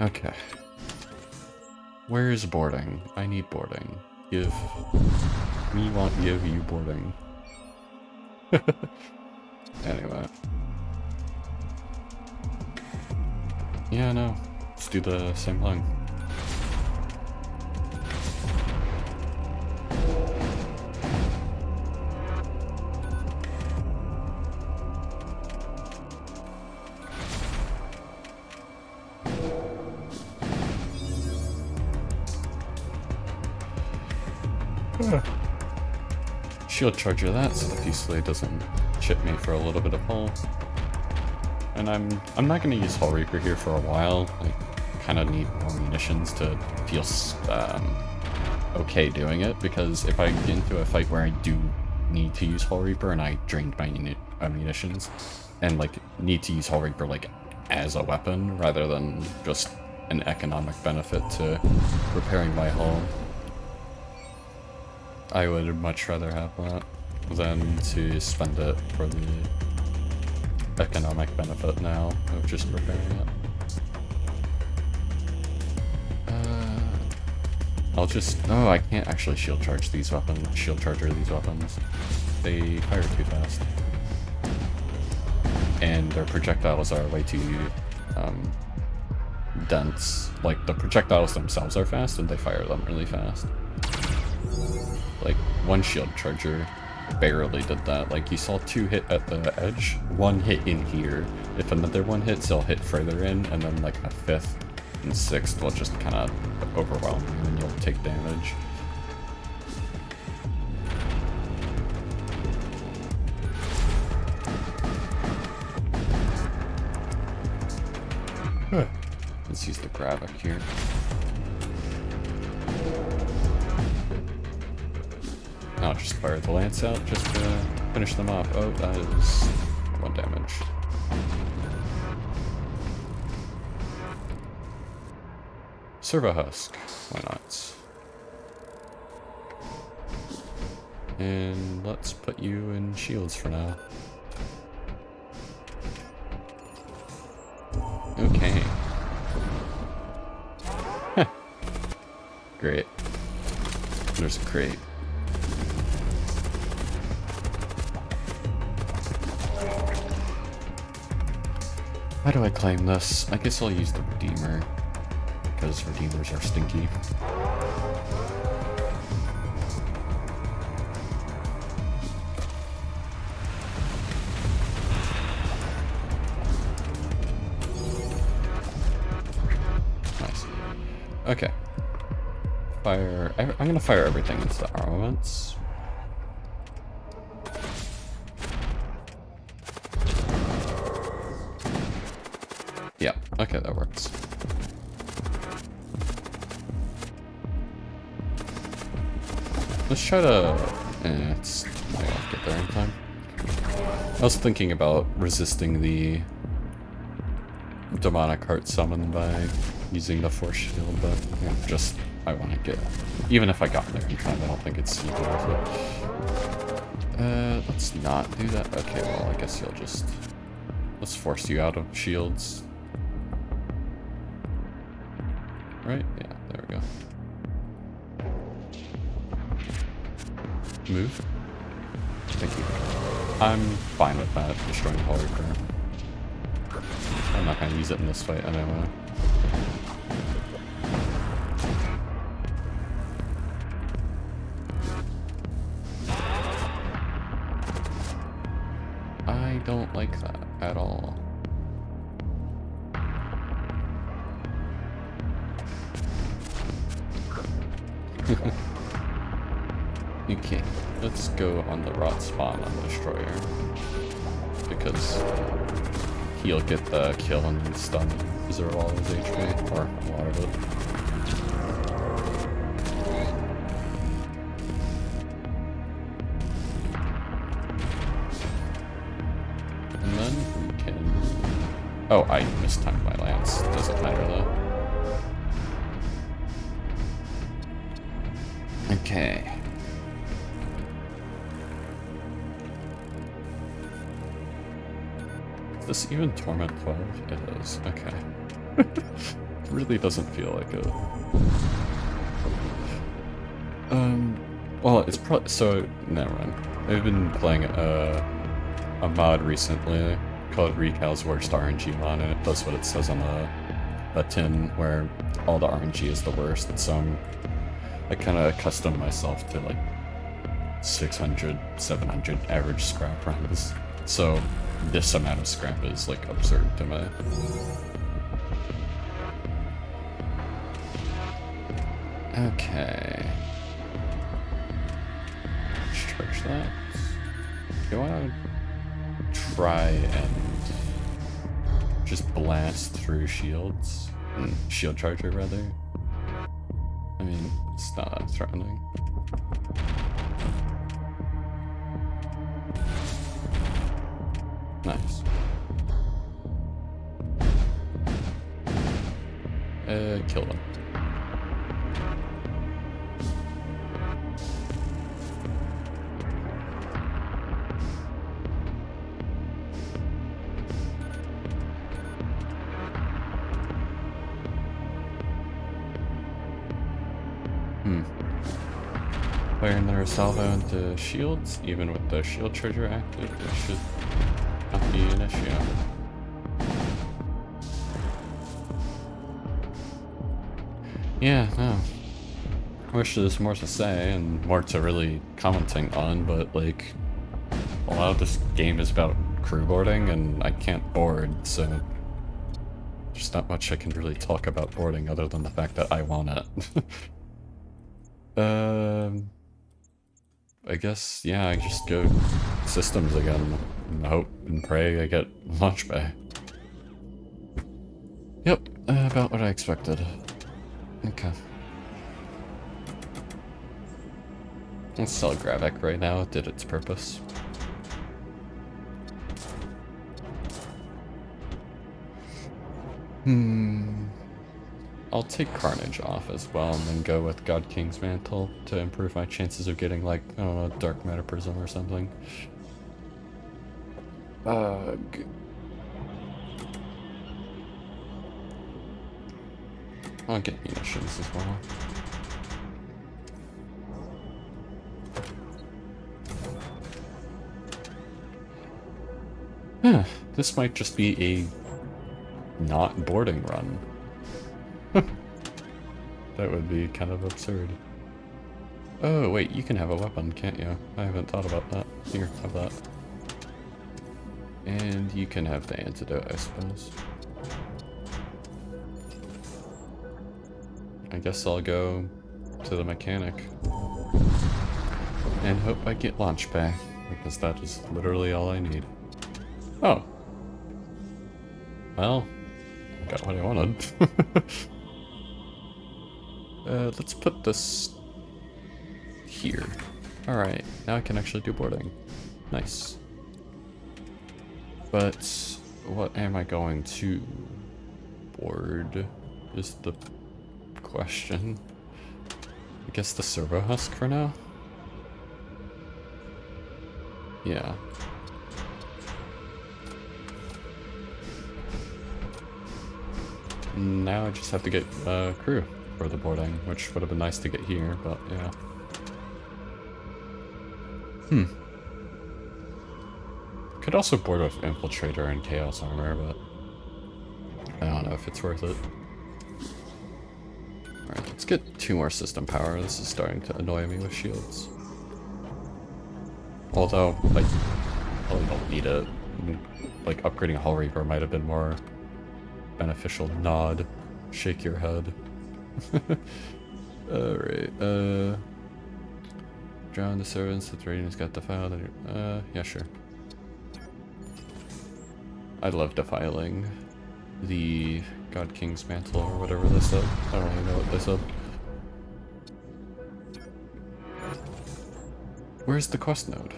Okay. Where is boarding? I need boarding. Give me give you boarding. Anyway. Yeah, no. Let's do the same thing. Shield charger that so the Fusilier doesn't chip me for a little bit of hull. And I'm not gonna use Hull Reaper here for a while. I kinda need more munitions to feel okay doing it, because if I get into a fight where I do need to use Hull Reaper and I drained my munitions and like need to use Hull Reaper like as a weapon rather than just an economic benefit to repairing my hull, I would much rather have that than to spend it for the economic benefit now of just repairing it. I'll just... Oh, I can't actually shield charger these weapons. They fire too fast. And their projectiles are way too dense. Like, the projectiles themselves are fast and they fire them really fast. Like, one shield charger barely did that. Like, you saw 2 hit at the edge, 1 hit in here. If another 1 hits, they'll hit further in, and then like a 5th and 6th will just kind of overwhelm you and you'll take damage. Let's use the Gravik here. I'll just fire the lance out just to finish them off. Oh, that is 1 damage. Servo Husk. Why not? And let's put you in shields for now. Okay. Great. There's a crate. How do I claim this? I guess I'll use the Redeemer, because Redeemers are stinky. Nice. Okay. Fire... I'm gonna fire everything into the armaments. Yeah, okay, that works. Let's try to... I won't get there in time. I was thinking about resisting the demonic heart summon by using the force shield, but yeah, just... I want to get... Even if I got there in time, I don't think it's super worth it. Let's not do that. Okay, well, I guess you'll just... Let's force you out of shields. Right? Yeah, there we go. Move. Thank you. I'm fine with that, destroying the Hull Reaper. I'm not gonna use it in this fight anyway. I don't like that at all. Okay, let's go on the rot spawn on the destroyer. Because he'll get the kill and then stun zero all his HP, or a lot of it. And then we can... Oh, I mistimed my lance. Doesn't matter though. Okay. Is this even Torment 12? It is. Okay. It really doesn't feel like it. Well, it's probably... So, never mind. I've been playing a mod recently called Recal's Worst RNG mod, and it does what it says on the tin, where all the RNG is the worst, so I kind of accustomed myself to like 600, 700 average scrap runs. So this amount of scrap is like absurd to me. Okay. Let's charge that. Do I want to try and just blast through shields? Shield charger, rather. I mean, it's not that threatening. Nice. Kill them. Firing their salvo into shields, even with the shield charger active, it should not be an issue. Yeah, no. I wish there was more to say and more to really commenting on, but like, a lot of this game is about crew boarding and I can't board, so there's not much I can really talk about boarding other than the fact that I want it. I guess, yeah, I just go systems again and hope and pray I get launch bay. Yep, about what I expected. Okay. Let's sell Gravik right now, it did its purpose. I'll take Carnage off as well and then go with God King's Mantle to improve my chances of getting, like, I don't know, Dark Matter Prism or something. I'll get munitions as well. This might just be a not boarding run. That would be kind of absurd. Oh wait, you can have a weapon, can't you? I haven't thought about that. Here, have that. And you can have the antidote, I suppose. I guess I'll go to the mechanic and hope I get launch bay, because that is literally all I need. Oh. Well, I got what I wanted. Let's put this here. Alright, now I can actually do boarding. Nice. But what am I going to board is the question. I guess the servo husk for now? Yeah. Now I just have to get crew for the boarding, which would have been nice to get here, but yeah. Could also board with Infiltrator and Chaos Armor, but I don't know if it's worth it. Alright, let's get 2 more system power. This is starting to annoy me with shields. Although, I probably don't need it. Like, upgrading Hull Reaper might have been more beneficial. Nod. Shake your head. Alright, drown the servants, the radiance got defiled. Yeah, sure. I love defiling the God King's mantle or whatever they said. I don't really know what they said. Where's the quest node?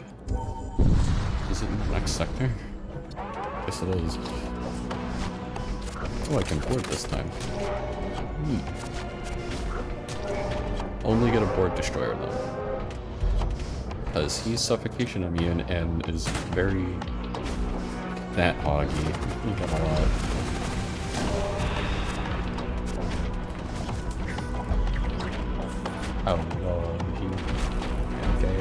Is it in the next sector? Guess it is. Oh, I can board this time. Neat. Only get a board destroyer though. Because he's suffocation immune and is very that hoggy. You got a lot. Oh no, okay.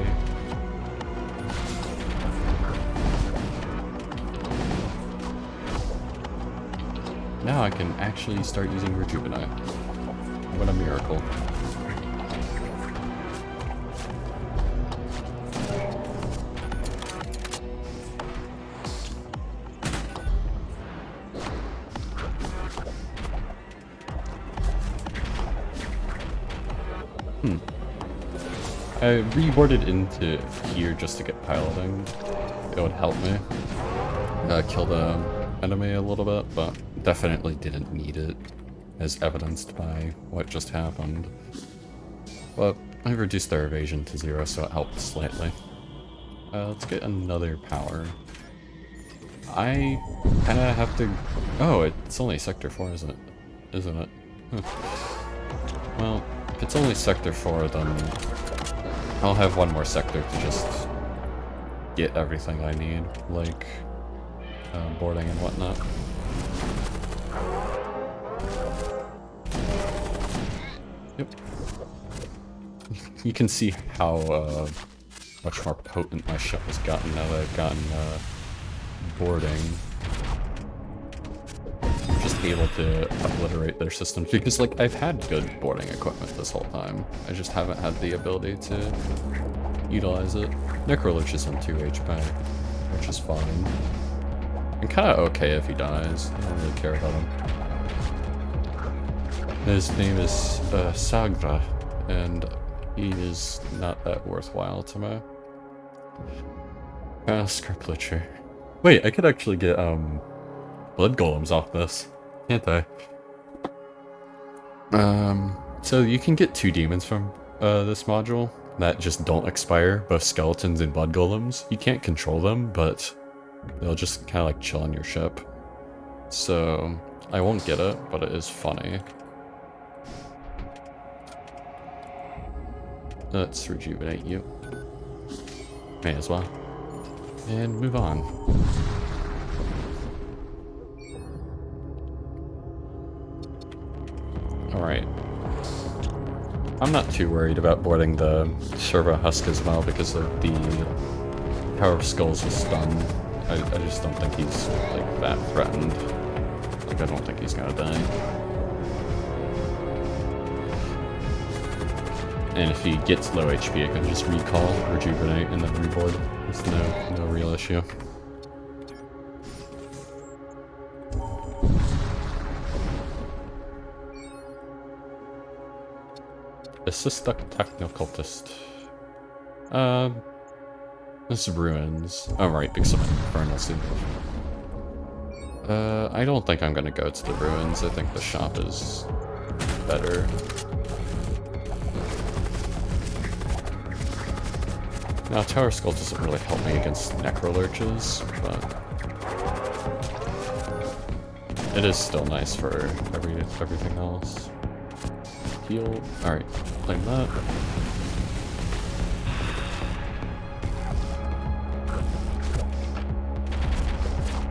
Now I can actually start using Rejuvenate. What a miracle. I reboarded into here just to get piloting. It would help me kill the enemy a little bit, but definitely didn't need it, as evidenced by what just happened. But I reduced their evasion to 0, so it helped slightly. Let's get another power. I kinda have to... Oh, it's only Sector 4, isn't it? Huh. Well, if it's only Sector 4, then I'll have one more sector to just get everything I need, like boarding and whatnot. Yep. You can see how much more potent my ship has gotten now that I've gotten boarding. I'm just able to obliterate their systems because, like, I've had good boarding equipment this whole time. I just haven't had the ability to utilize it. Necrolich is on 2 HP, which is fine. I'm kind of okay if he dies. I don't really care about him. His name is Sagra, and he is not that worthwhile to me. Script Licher. Wait, I could actually get blood golems off this, can't I? So you can get 2 demons from this module that just don't expire, both skeletons and blood golems. You can't control them, but they'll just kind of like chill on your ship. So I won't get it, but it is funny. Let's rejuvenate you. May as well. And move on. Alright. I'm not too worried about boarding the Servo Husk as well because of the Tower of Skulls with stun. I just don't think he's like that threatened. Like, I don't think he's gonna die. And if he gets low HP, I can just recall, rejuvenate, and then reboard. There's no real issue. Assist the Technocultist. This is Ruins. Oh right, because of Infernal Soup. I don't think I'm gonna go to the Ruins. I think the shop is better. Now, Tower Skull doesn't really help me against Necrolurches, but it is still nice for everything else. Heal. Alright, claim that.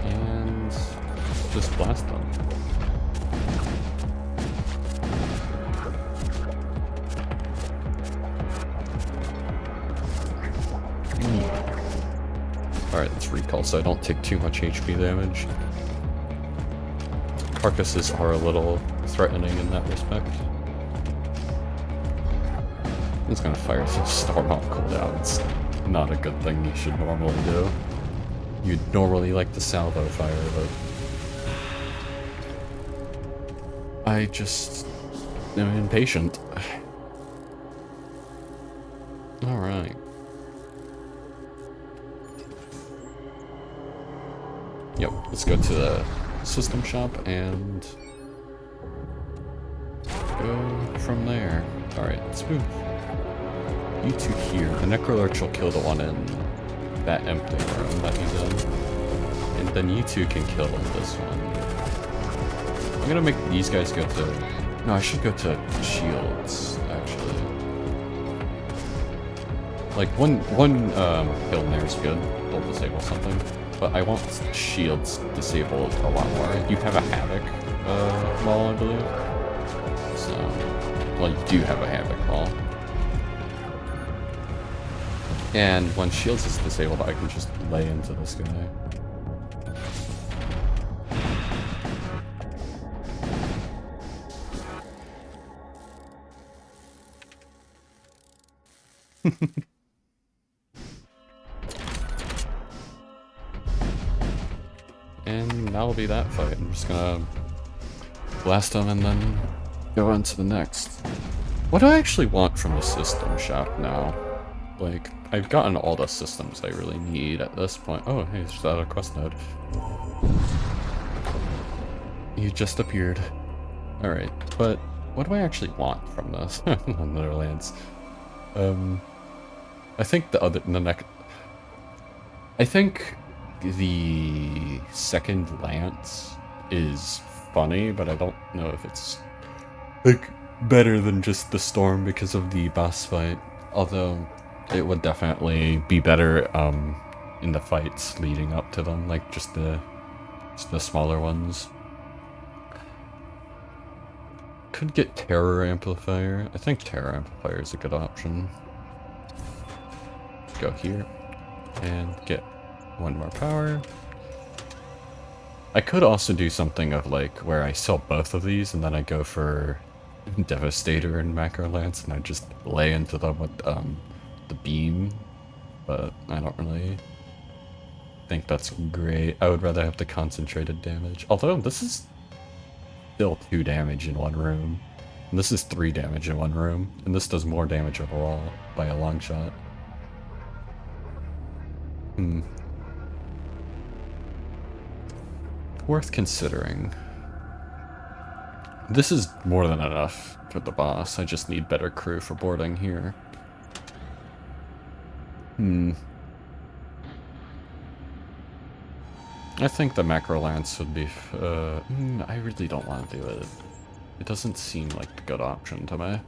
And just blast them. Alright, let's recall so I don't take too much HP damage. Carcasses are a little threatening in that respect. It's gonna fire some storm off cooldown. It's not a good thing you should normally do. You'd normally like to salvo fire, but I just am impatient. Alright. Yep, let's go to the system shop and go from there. Alright, let's move you two here. The Necrolurch will kill the one in that empty room that he's in. And then you two can kill this one. I'm gonna make these guys go to... No, I should go to shields, actually. Like, one kill in there is good. They'll disable something. But I want shields disabled a lot more. You have a Havoc wall, I believe. So, well, you do have a Havoc wall. And when shields is disabled, I can just lay into this guy. And that'll be that fight. I'm just gonna blast them and then go on to the next. What do I actually want from the system shop now? Like, I've gotten all the systems I really need at this point. Oh, hey, it's just out of quest node. You just appeared. Alright, but what do I actually want from this? Netherlands. I think I think the second lance is funny, but I don't know if it's like better than just the storm because of the boss fight. Although it would definitely be better in the fights leading up to them, like just the smaller ones. Could get Terror Amplifier. I think Terror Amplifier is a good option. Go here and get one more power. I could also do something of like where I sell both of these and then I go for Devastator and Macro Lance and I just lay into them with the beam, but I don't really think that's great. I would rather have the concentrated damage. Although this is still 2 damage in one room. And this is 3 damage in one room. And this does more damage overall by a long shot. Worth considering. This is more than enough for the boss. I just need better crew for boarding here. I think the Macro Lance would be... I really don't want to do it. It doesn't seem like a good option to me.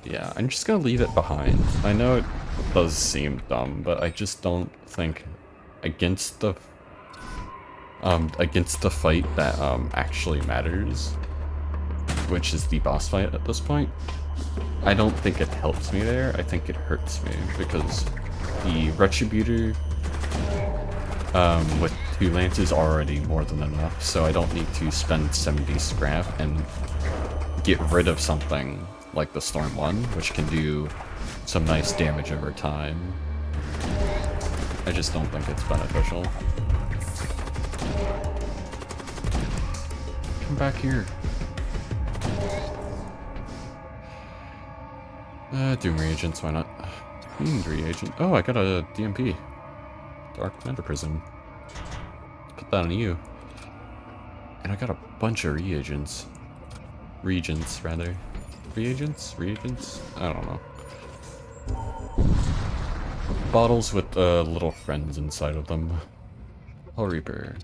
Yeah, I'm just gonna leave it behind. I know it does seem dumb, but I just don't think against the fight that actually matters, which is the boss fight at this point. I don't think it helps me there. I think it hurts me because the Retributor with 2 lances already more than enough, so I don't need to spend 70 scrap and get rid of something like the Storm 1, which can do some nice damage over time. I just don't think it's beneficial. Come back here. Doom reagents, why not? Reagent. Oh, I got a DMP. Dark Matter Prism. Put that on you. And I got a bunch of reagents. Regents, rather. Reagents? Reagents? I don't know. Bottles with little friends inside of them. Hull Reaper.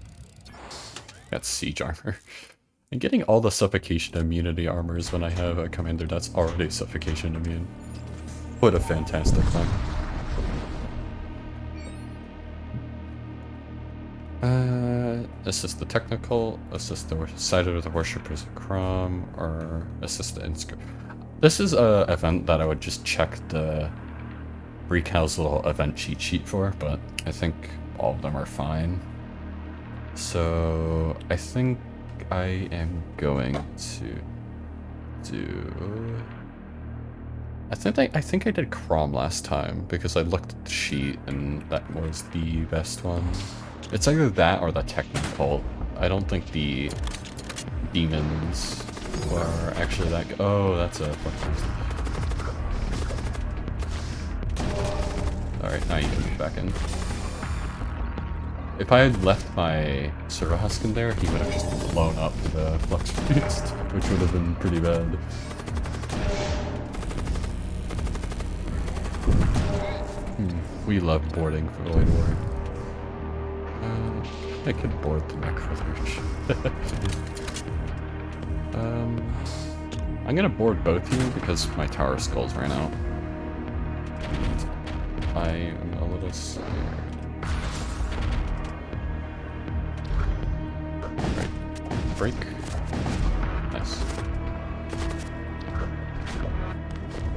Got siege armor. And getting all the suffocation immunity armors when I have a commander that's already suffocation immune. What a fantastic thing. Assist the technical, assist the side of the worshippers of Crom, or assist the inscript. This is a event that I would just check the Recal's little event cheat sheet for, but I think all of them are fine. So I think I am going to do... I think I did Crom last time because I looked at the sheet and that was the best one. It's either that or the technical. I don't think the demons are actually that. Oh, that's a flux. Alright, now you can move back in. If I had left my Surahusk in there, he would have just blown up the Flux Beast, which would have been pretty bad. We love boarding for the Void War. I could board the Necrolich. I'm gonna board both of you because my Tower Skulls ran out. And I am a little scared. Right. Break. Nice.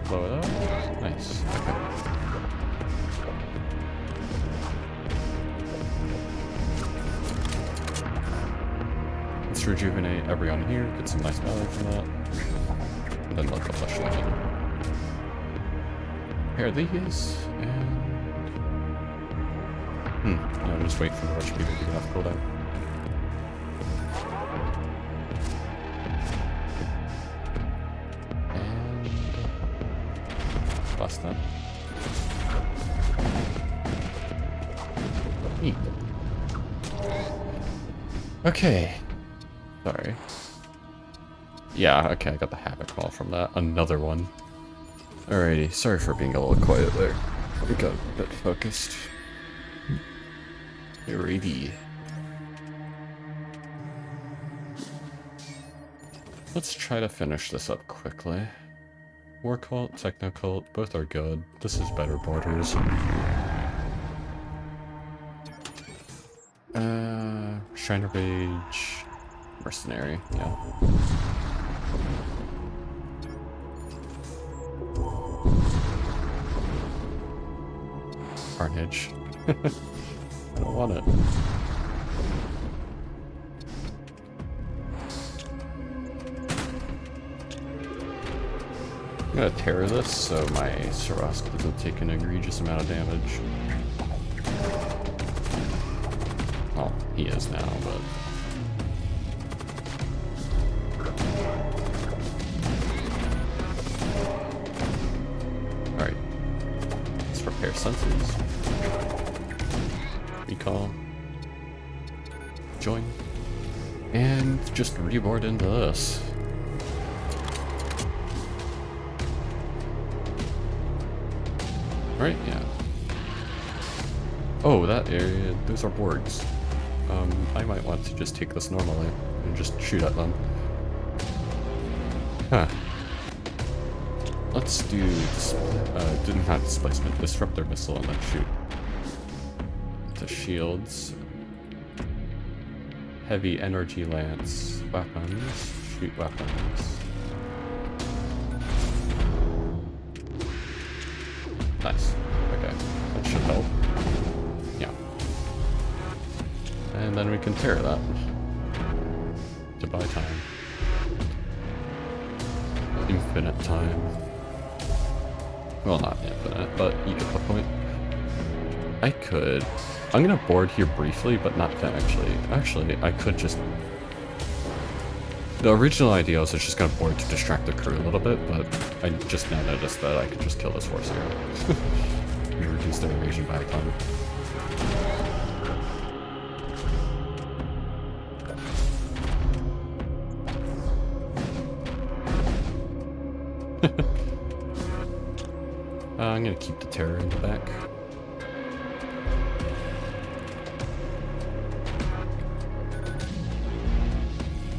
Blow it up. Nice. Okay. Let's rejuvenate everyone here, get some nice value from that. And then let the flesh in. Pair these, and... no, just wait for the rush people to get off cooldown. And... blast that. Neat. Okay. Sorry. Yeah, okay, I got the Havoc Ball from that. Another one. Alrighty, sorry for being a little quiet there. We got a bit focused. Alrighty. Let's try to finish this up quickly. War Cult, Techno Cult, both are good. This is better borders. Shriner Rage, Mercenary, yeah. Carnage. I don't want it. I'm gonna tear this so my Surask doesn't take an egregious amount of damage. Well, he is now, but... Alright. Let's repair senses. Recall. Join. And just reboard into this. Right? Yeah. Oh, that area, those are Borgs. I might want to just take this normally and just shoot at them. Huh. Let's do, not displacement, disruptor missile and then shoot. The shields. Heavy energy lance. Weapons. Shoot weapons. Nice. Okay. That should help. Yeah. And then we can tear that. To buy time. Infinite time. Well, not infinite, but you get the point. I could... I'm gonna board here briefly, but not that actually. Actually, I could just... The original idea was just gonna board to distract the crew a little bit, but I just now noticed that I could just kill this horse here. We reduce their evasion by a ton. I'm gonna keep the terror in the back.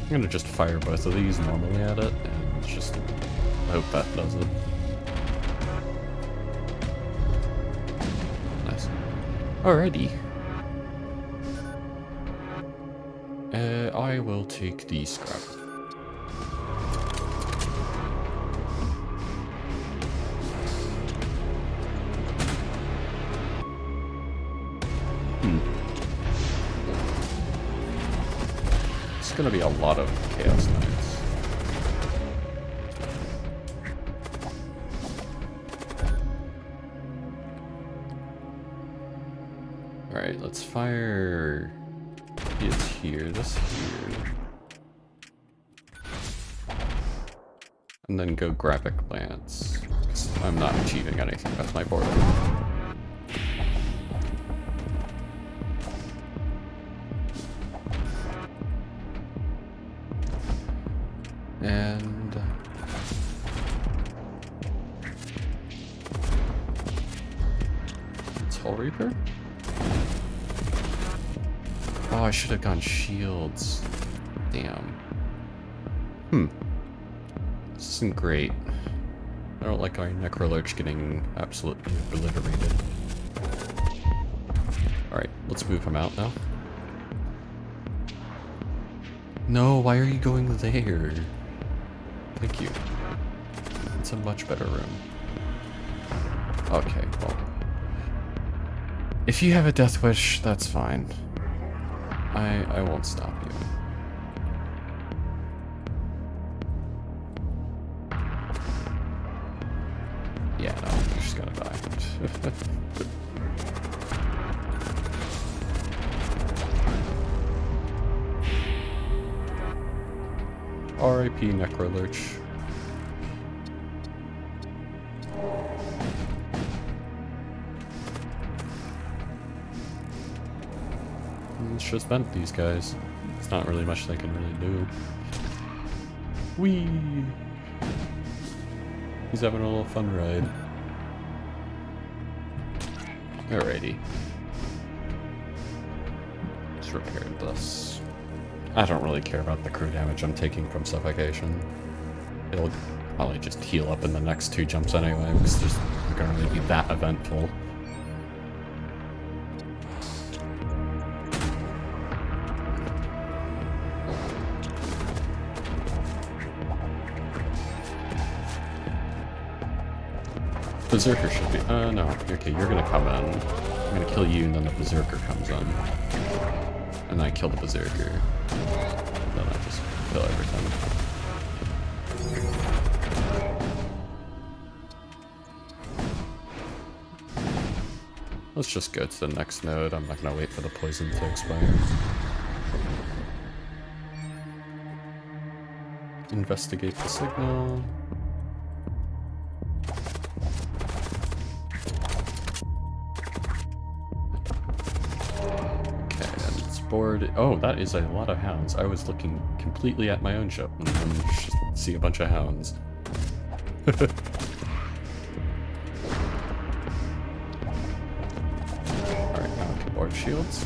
I'm gonna just fire both of these normally at it, and just hope that does it. Nice. Alrighty. I will take the scrap. It's gonna be a lot of Chaos Knights. Alright, let's fire... It's here, this here. And then go Graphic Lance. 'Cause I'm not achieving anything with my board. And Soul Reaper? Oh, I should have gone shields. Damn. This isn't great. I don't like our Necrolurch getting absolutely obliterated. Alright, let's move him out now. No, why are you going there? Thank you. It's a much better room. Okay, well. If you have a death wish, that's fine. I won't stop you. Yeah, no, you're just gonna die. R.I.P. Necrolurch. It's just bent these guys. It's not really much they can really do. Whee! He's having a little fun ride. Alrighty. Let's repair this. I don't really care about the crew damage I'm taking from suffocation. It'll probably just heal up in the next 2 jumps anyway, because there's not gonna really be that eventful. Berserker should be. No. Okay, you're gonna come in. I'm gonna kill you, and then the Berserker comes in. And then I kill the Berserker. Then I just kill everything. Let's just go to the next node. I'm not gonna wait for the poison to expire. Investigate the signal. Board. Oh, that is a lot of hounds. I was looking completely at my own ship and then just see a bunch of hounds. Alright, now we can board shields.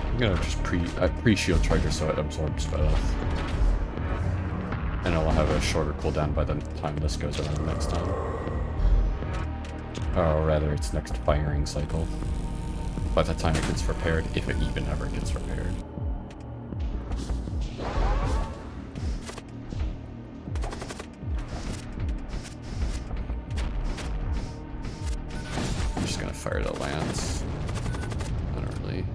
I'm gonna just pre-shield charger so it absorbs both. And it'll have a shorter cooldown by the time this goes around next time. Or rather, its next firing cycle. By the time it gets repaired, if it even ever gets repaired. I'm just gonna fire the lance. I don't really...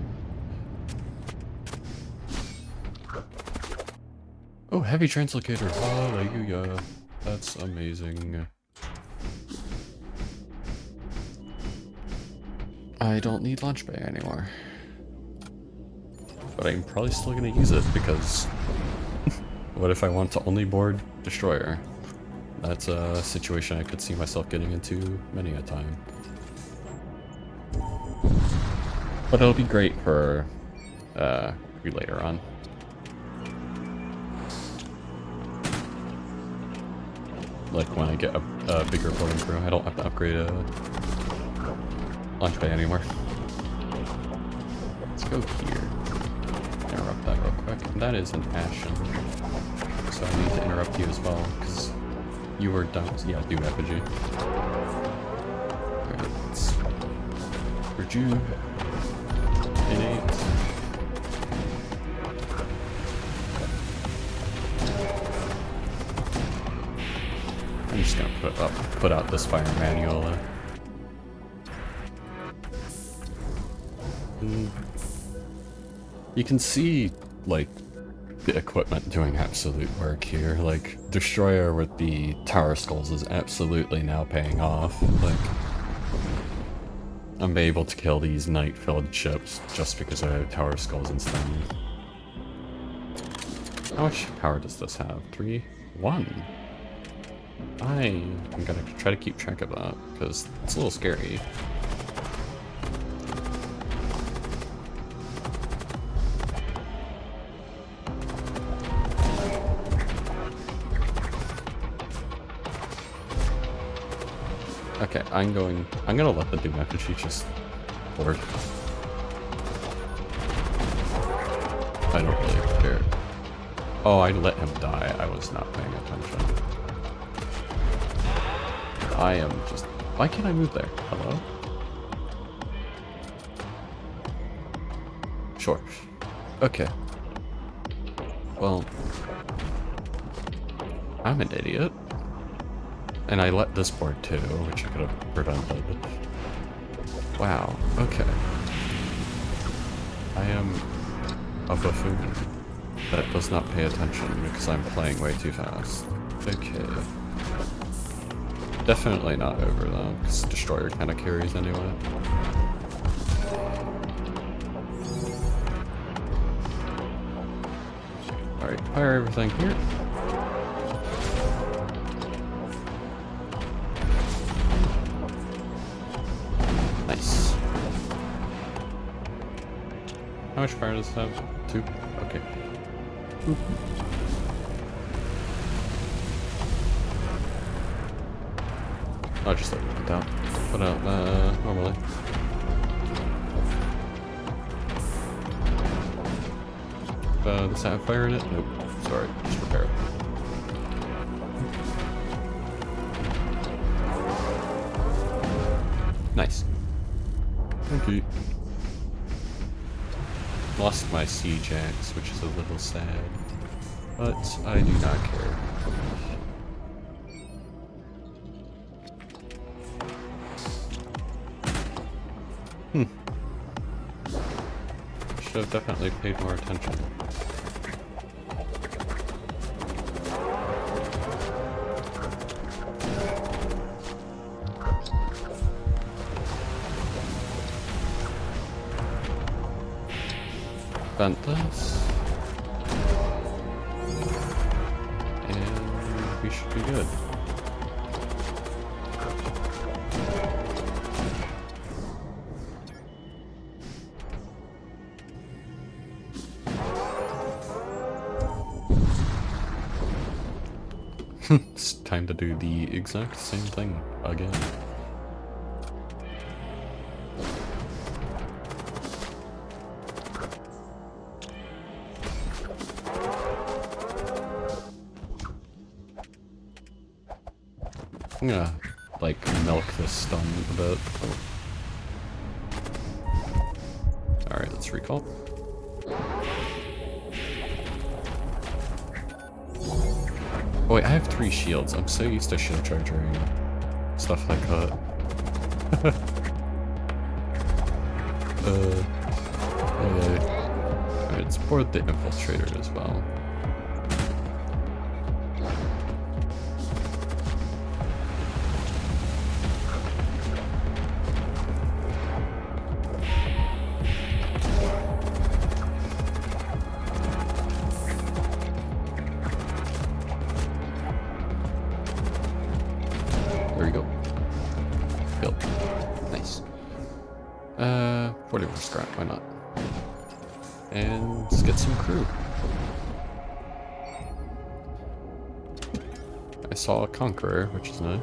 Oh, heavy translocator. Hallelujah. That's amazing. I don't need launch bay anymore. But I'm probably still gonna use it because what if I want to only board destroyer? That's a situation I could see myself getting into many a time. But it'll be great for later on. Like when I get a bigger boarding crew, I don't have to upgrade a launch bay anymore. Let's go here. Interrupt that real quick. And that is an Ashen. So I need to interrupt you as well, because you were done. Yeah, do effigy. Alright, let's rejuve. Innate. I'm just gonna put out this fire manual. You can see, like, the equipment doing absolute work here. Like, Destroyer with the Tower Skulls is absolutely now paying off. Like, I'm able to kill these night-filled ships just because I have Tower of Skulls instead. How much power does this have? 3? 1? I'm gonna try to keep track of that, because it's a little scary. Okay, I'm gonna let the Doom effigy just board. I don't really care. Oh, I let him die. I was not paying attention. I am just... Why can't I move there? Hello? Sure. Okay. Well... I'm an idiot. And I let this board too, which I could have prevented. Wow, okay. I am a buffoon that does not pay attention because I'm playing way too fast. Okay. Definitely not over though, because Destroyer kind of carries anyway. Alright, fire everything here. Nice. How much fire does it have? 2? Okay. Boop. I'll just let it put out. Put out normally. Does that have fire in it? Nope. Sorry, just repair it. Nice. Thank you. Lost my siege axe, which is a little sad. But I do not care. Should have definitely paid more attention. Vent this. And we should be good. It's time to do the exact same thing again. I'm gonna, like, milk this stun a bit. Oh. Alright, let's recall. Oh wait, I have 3 shields. I'm so used to shield charging stuff like that. Okay. Alright, let's board the infiltrator as well. There we go. Built. Nice. 40 more scrap, why not? And let's get some crew. I saw a Conqueror, which is nice.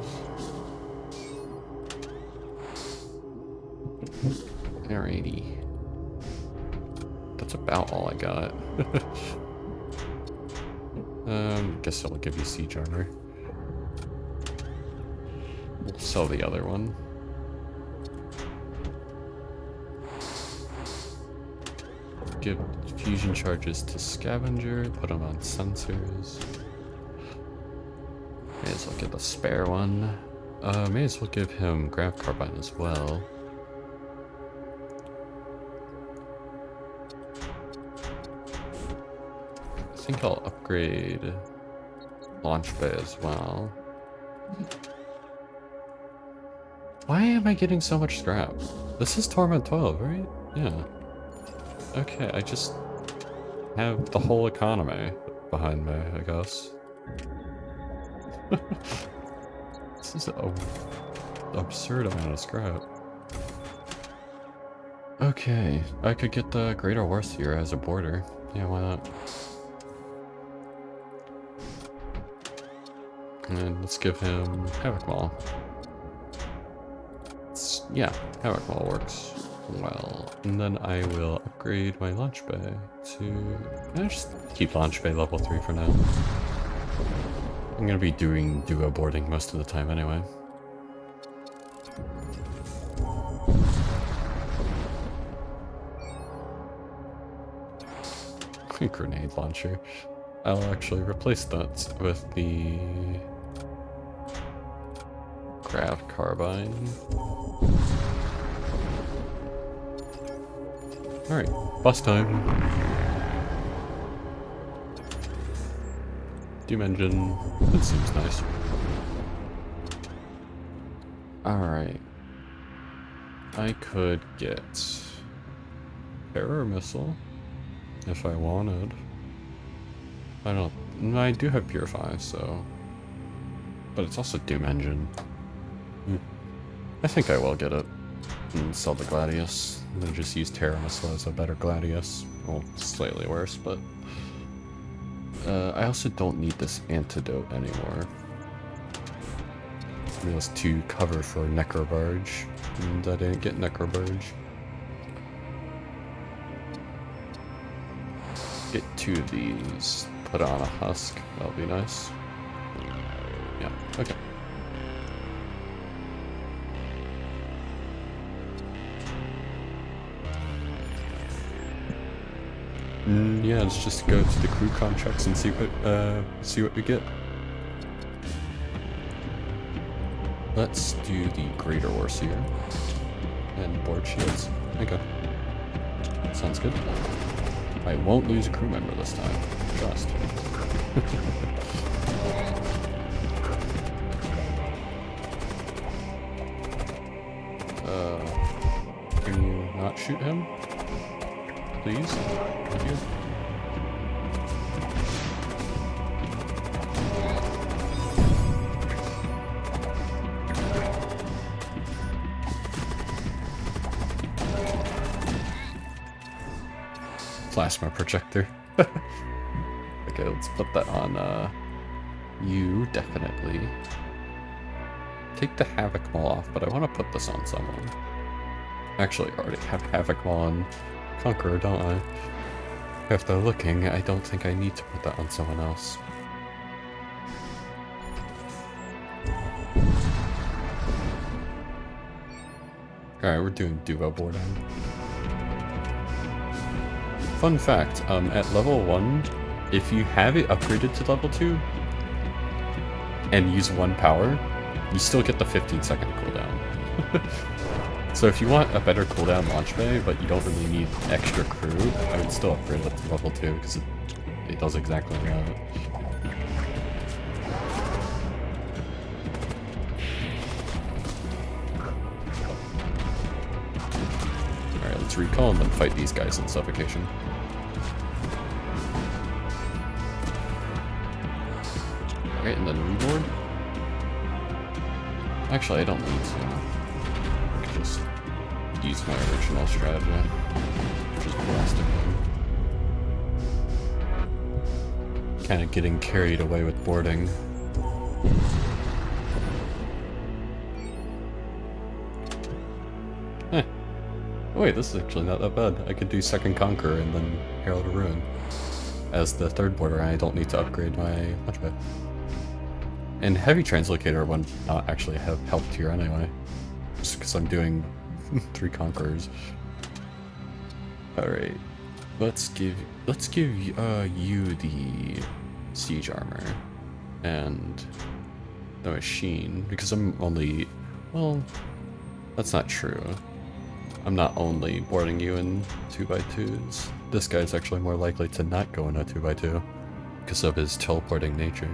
Alrighty. That's about all I got. Guess I'll give you siege armor. We'll sell the other one. Give fusion charges to Scavenger, put them on sensors. May as well get the spare one. May as well give him Grav Carbine as well. I think I'll upgrade Launch Bay as well. Why am I getting so much scrap? This is Torment 12, right? Yeah. Okay, I just have the whole economy behind me, I guess. This is an absurd amount of scrap. Okay, I could get the Greater Warseer as a border. Yeah, why not? And let's give him Havoc Maul. Yeah, Havoc Maul works well. And then I will upgrade my launch bay to... I'll just keep launch bay level 3 for now. I'm gonna be doing duo boarding most of the time anyway. Grenade launcher. I'll actually replace that with the Grav Carbine. Alright, bus time. Doom engine. That seems nice. Alright. I could get Terror Missile if I wanted. I don't... I do have Purify, so... But it's also Doom engine. I think I will get it. And sell the Gladius. And then just use Terror Missile as a better Gladius. Well, slightly worse, but... I also don't need this antidote anymore. It was to cover for Necrobarge, and I didn't get Necrobarge. Get 2 of these, put on a husk, that'll be nice. Yeah, okay. Yeah, let's just go to the crew contracts and see what we get. Let's do the Greater Warseer and board shields. Okay, sounds good. I won't lose a crew member this time. Trust. Can you not shoot him? Please? Thank you. Plasma projector. Okay, let's put that on you, definitely. Take the Havoc Maul off, but I want to put this on someone. Actually, I already have Havoc Maul on Conqueror, don't I? After looking, I don't think I need to put that on someone else. Alright, we're doing duo boarding. Fun fact, at level 1, if you have it upgraded to level 2 and use 1 power, you still get the 15-second cooldown. So if you want a better cooldown launch bay, but you don't really need extra crew, I would still upgrade it to level 2, because it does exactly that. Alright, let's recall and then fight these guys in suffocation. Alright, and then reboard. Actually, I don't need to. I can just use my original strategy, which is blasting them. Kind of getting carried away with boarding. Eh. Oh wait, this is actually not that bad. I could do Second Conqueror and then Herald of Ruin as the third border, and I don't need to upgrade my launch bay. And Heavy Translocator would not actually have helped here anyway, just because I'm doing 3 Conquerors. Alright, let's give you the Siege Armor and the Machine, because I'm only... well, that's not true. I'm not only boarding you in 2x2s. This guy's actually more likely to not go in a 2x2 because of his teleporting nature.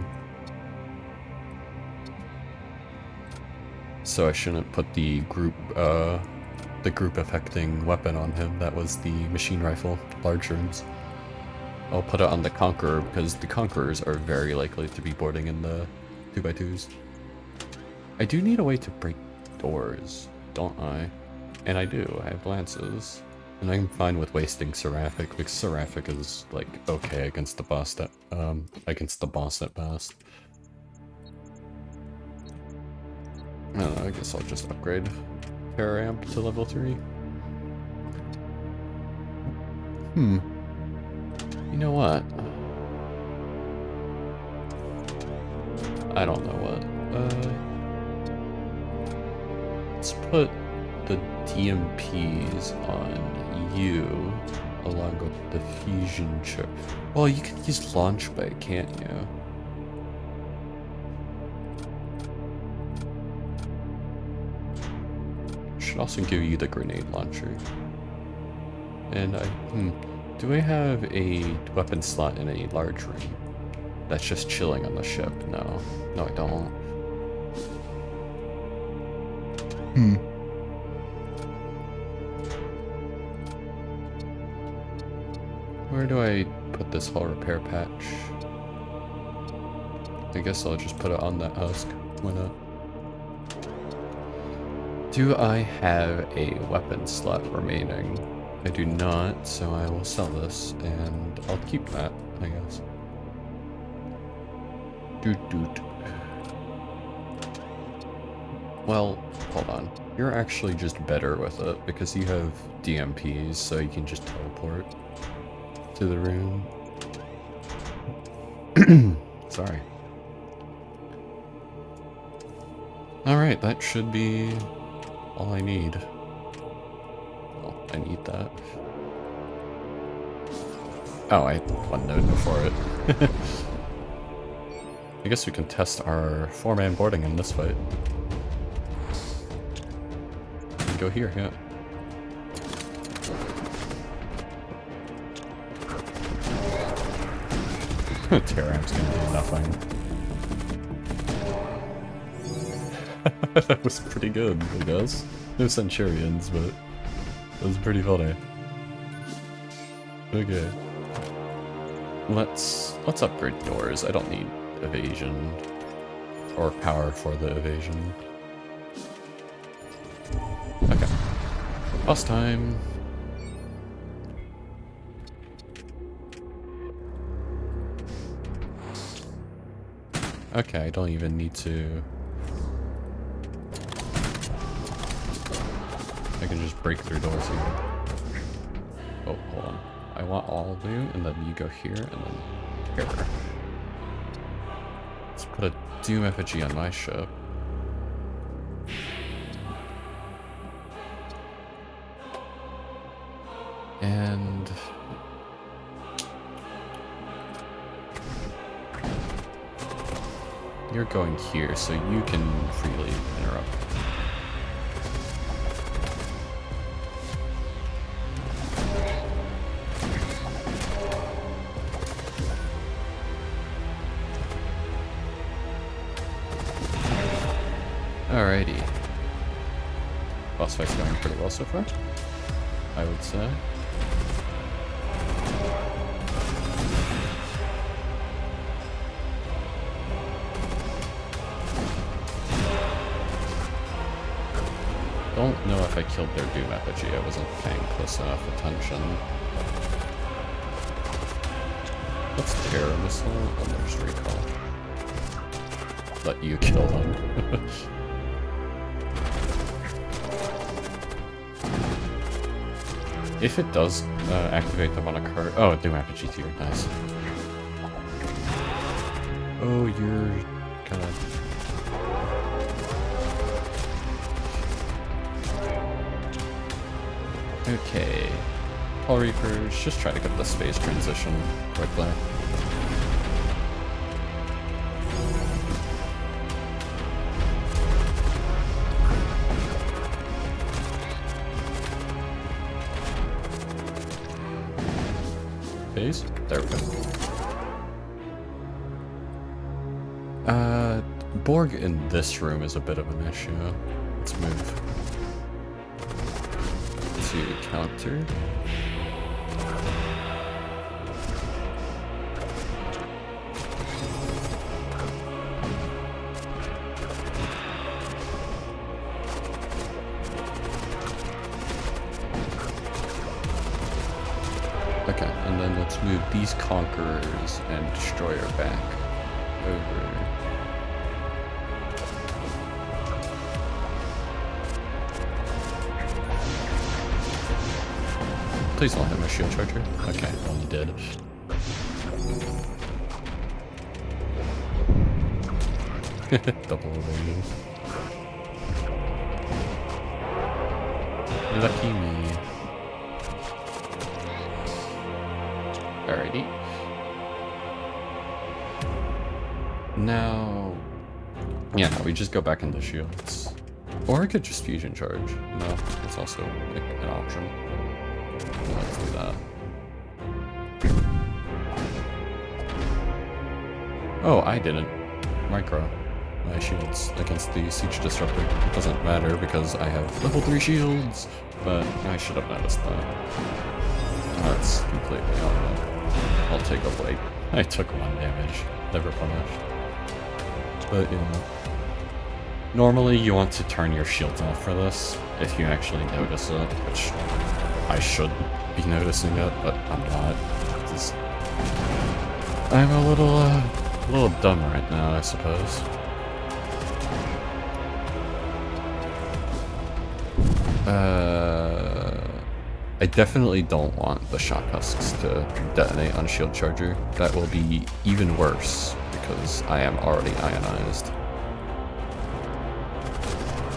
so I shouldn't put the group affecting weapon on him. That was the machine rifle, large rooms. I'll put it on the Conqueror because the Conquerors are very likely to be boarding in the 2x2s. I do need a way to break doors, don't I? And I do. I have lances. And I'm fine with wasting Seraphic, because Seraphic is, like, okay against the boss at best. I don't know, I guess I'll just upgrade Terror Amp to level 3. You know what? I don't know what. Let's put the DMPs on you along with the fusion chip. Well, you can use launch bay, can't you? Should also give you the grenade launcher. And do I have a weapon slot in a large room? That's just chilling on the ship. No, I don't. Where do I put this hull repair patch? I guess I'll just put it on that husk. Why not? Do I have a weapon slot remaining? I do not, so I will sell this, and I'll keep that, I guess. Doot. Well, hold on. You're actually just better with it, because you have DMPs, so you can just teleport to the room. Sorry. Alright, that should be all I need. Well, I need that. Oh, I had one node before it. I guess we can test our 4-man boarding in this fight. Go here, yeah. Terram's gonna do nothing. That was pretty good, I guess. No Centurions, but it was pretty funny. Okay. Let's upgrade doors. I don't need evasion or power for the evasion. Okay. Boss time. Okay, I don't even need to. I can just break through doors here. Oh, hold on. I want all of you, and then you go here, and then here. Let's put a Doom effigy on my ship. And you're going here, so you can freely interrupt. Alrighty. Boss fight's going pretty well so far, I would say. Don't know if I killed their Doom effigy, I wasn't paying close enough attention. Let's Terror Missile and then just recall. Let you kill them. If it does activate them on a card... Oh, Doom effigy tier, nice. Oh, you're kind of... Okay. Hull Reapers, just try to get the space transition quickly. There we go. Borg in this room is a bit of an issue. Let's move to counter. Okay, and then let's move these Conquerors and Destroyer back over. Please don't hit my shield charger. Okay, well you did. Double evasion. Lucky me. Alrighty. Now... yeah, no, we just go back into shields. Or I could just fusion charge. No, that's also like, an option. Let's do that. Oh, I didn't. Micro my shields against the Siege Disruptor. It doesn't matter because I have level 3 shields, but I should have noticed that. That's completely on me. I'll take a wipe. I took 1 damage. Never punished. But, you know. Normally you want to turn your shields off for this, if you actually notice it, which I should be noticing it, but I'm not. Just, I'm a little dumb right now, I suppose. I definitely don't want the shock husks to detonate on shield charger. That will be even worse because I am already ionized.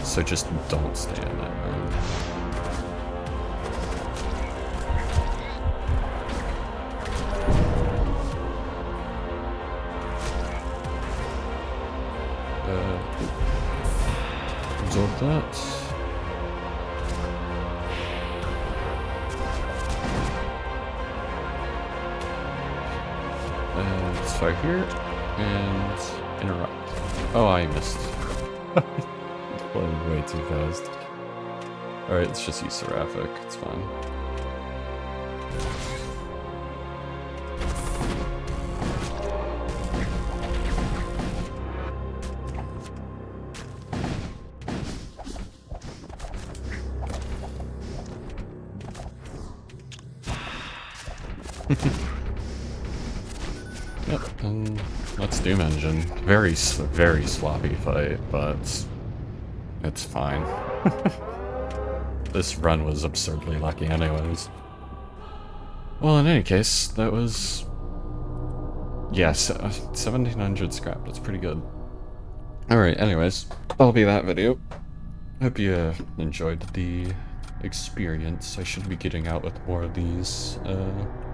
So just don't stay in that room. Absorb that. Let's fire here and interrupt. Oh, I missed. Playing way too fast. Alright, let's just use Seraphic. It's fine. Yep, and let's Doom Engine. Very sloppy fight, but it's fine. This run was absurdly lucky anyways. Well, in any case, that was... yes, 1700 scrap, that's pretty good. Alright, anyways, that'll be that video. Hope you enjoyed the experience. I should be getting out with more of these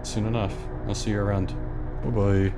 soon enough. I'll see you around. Bye-bye.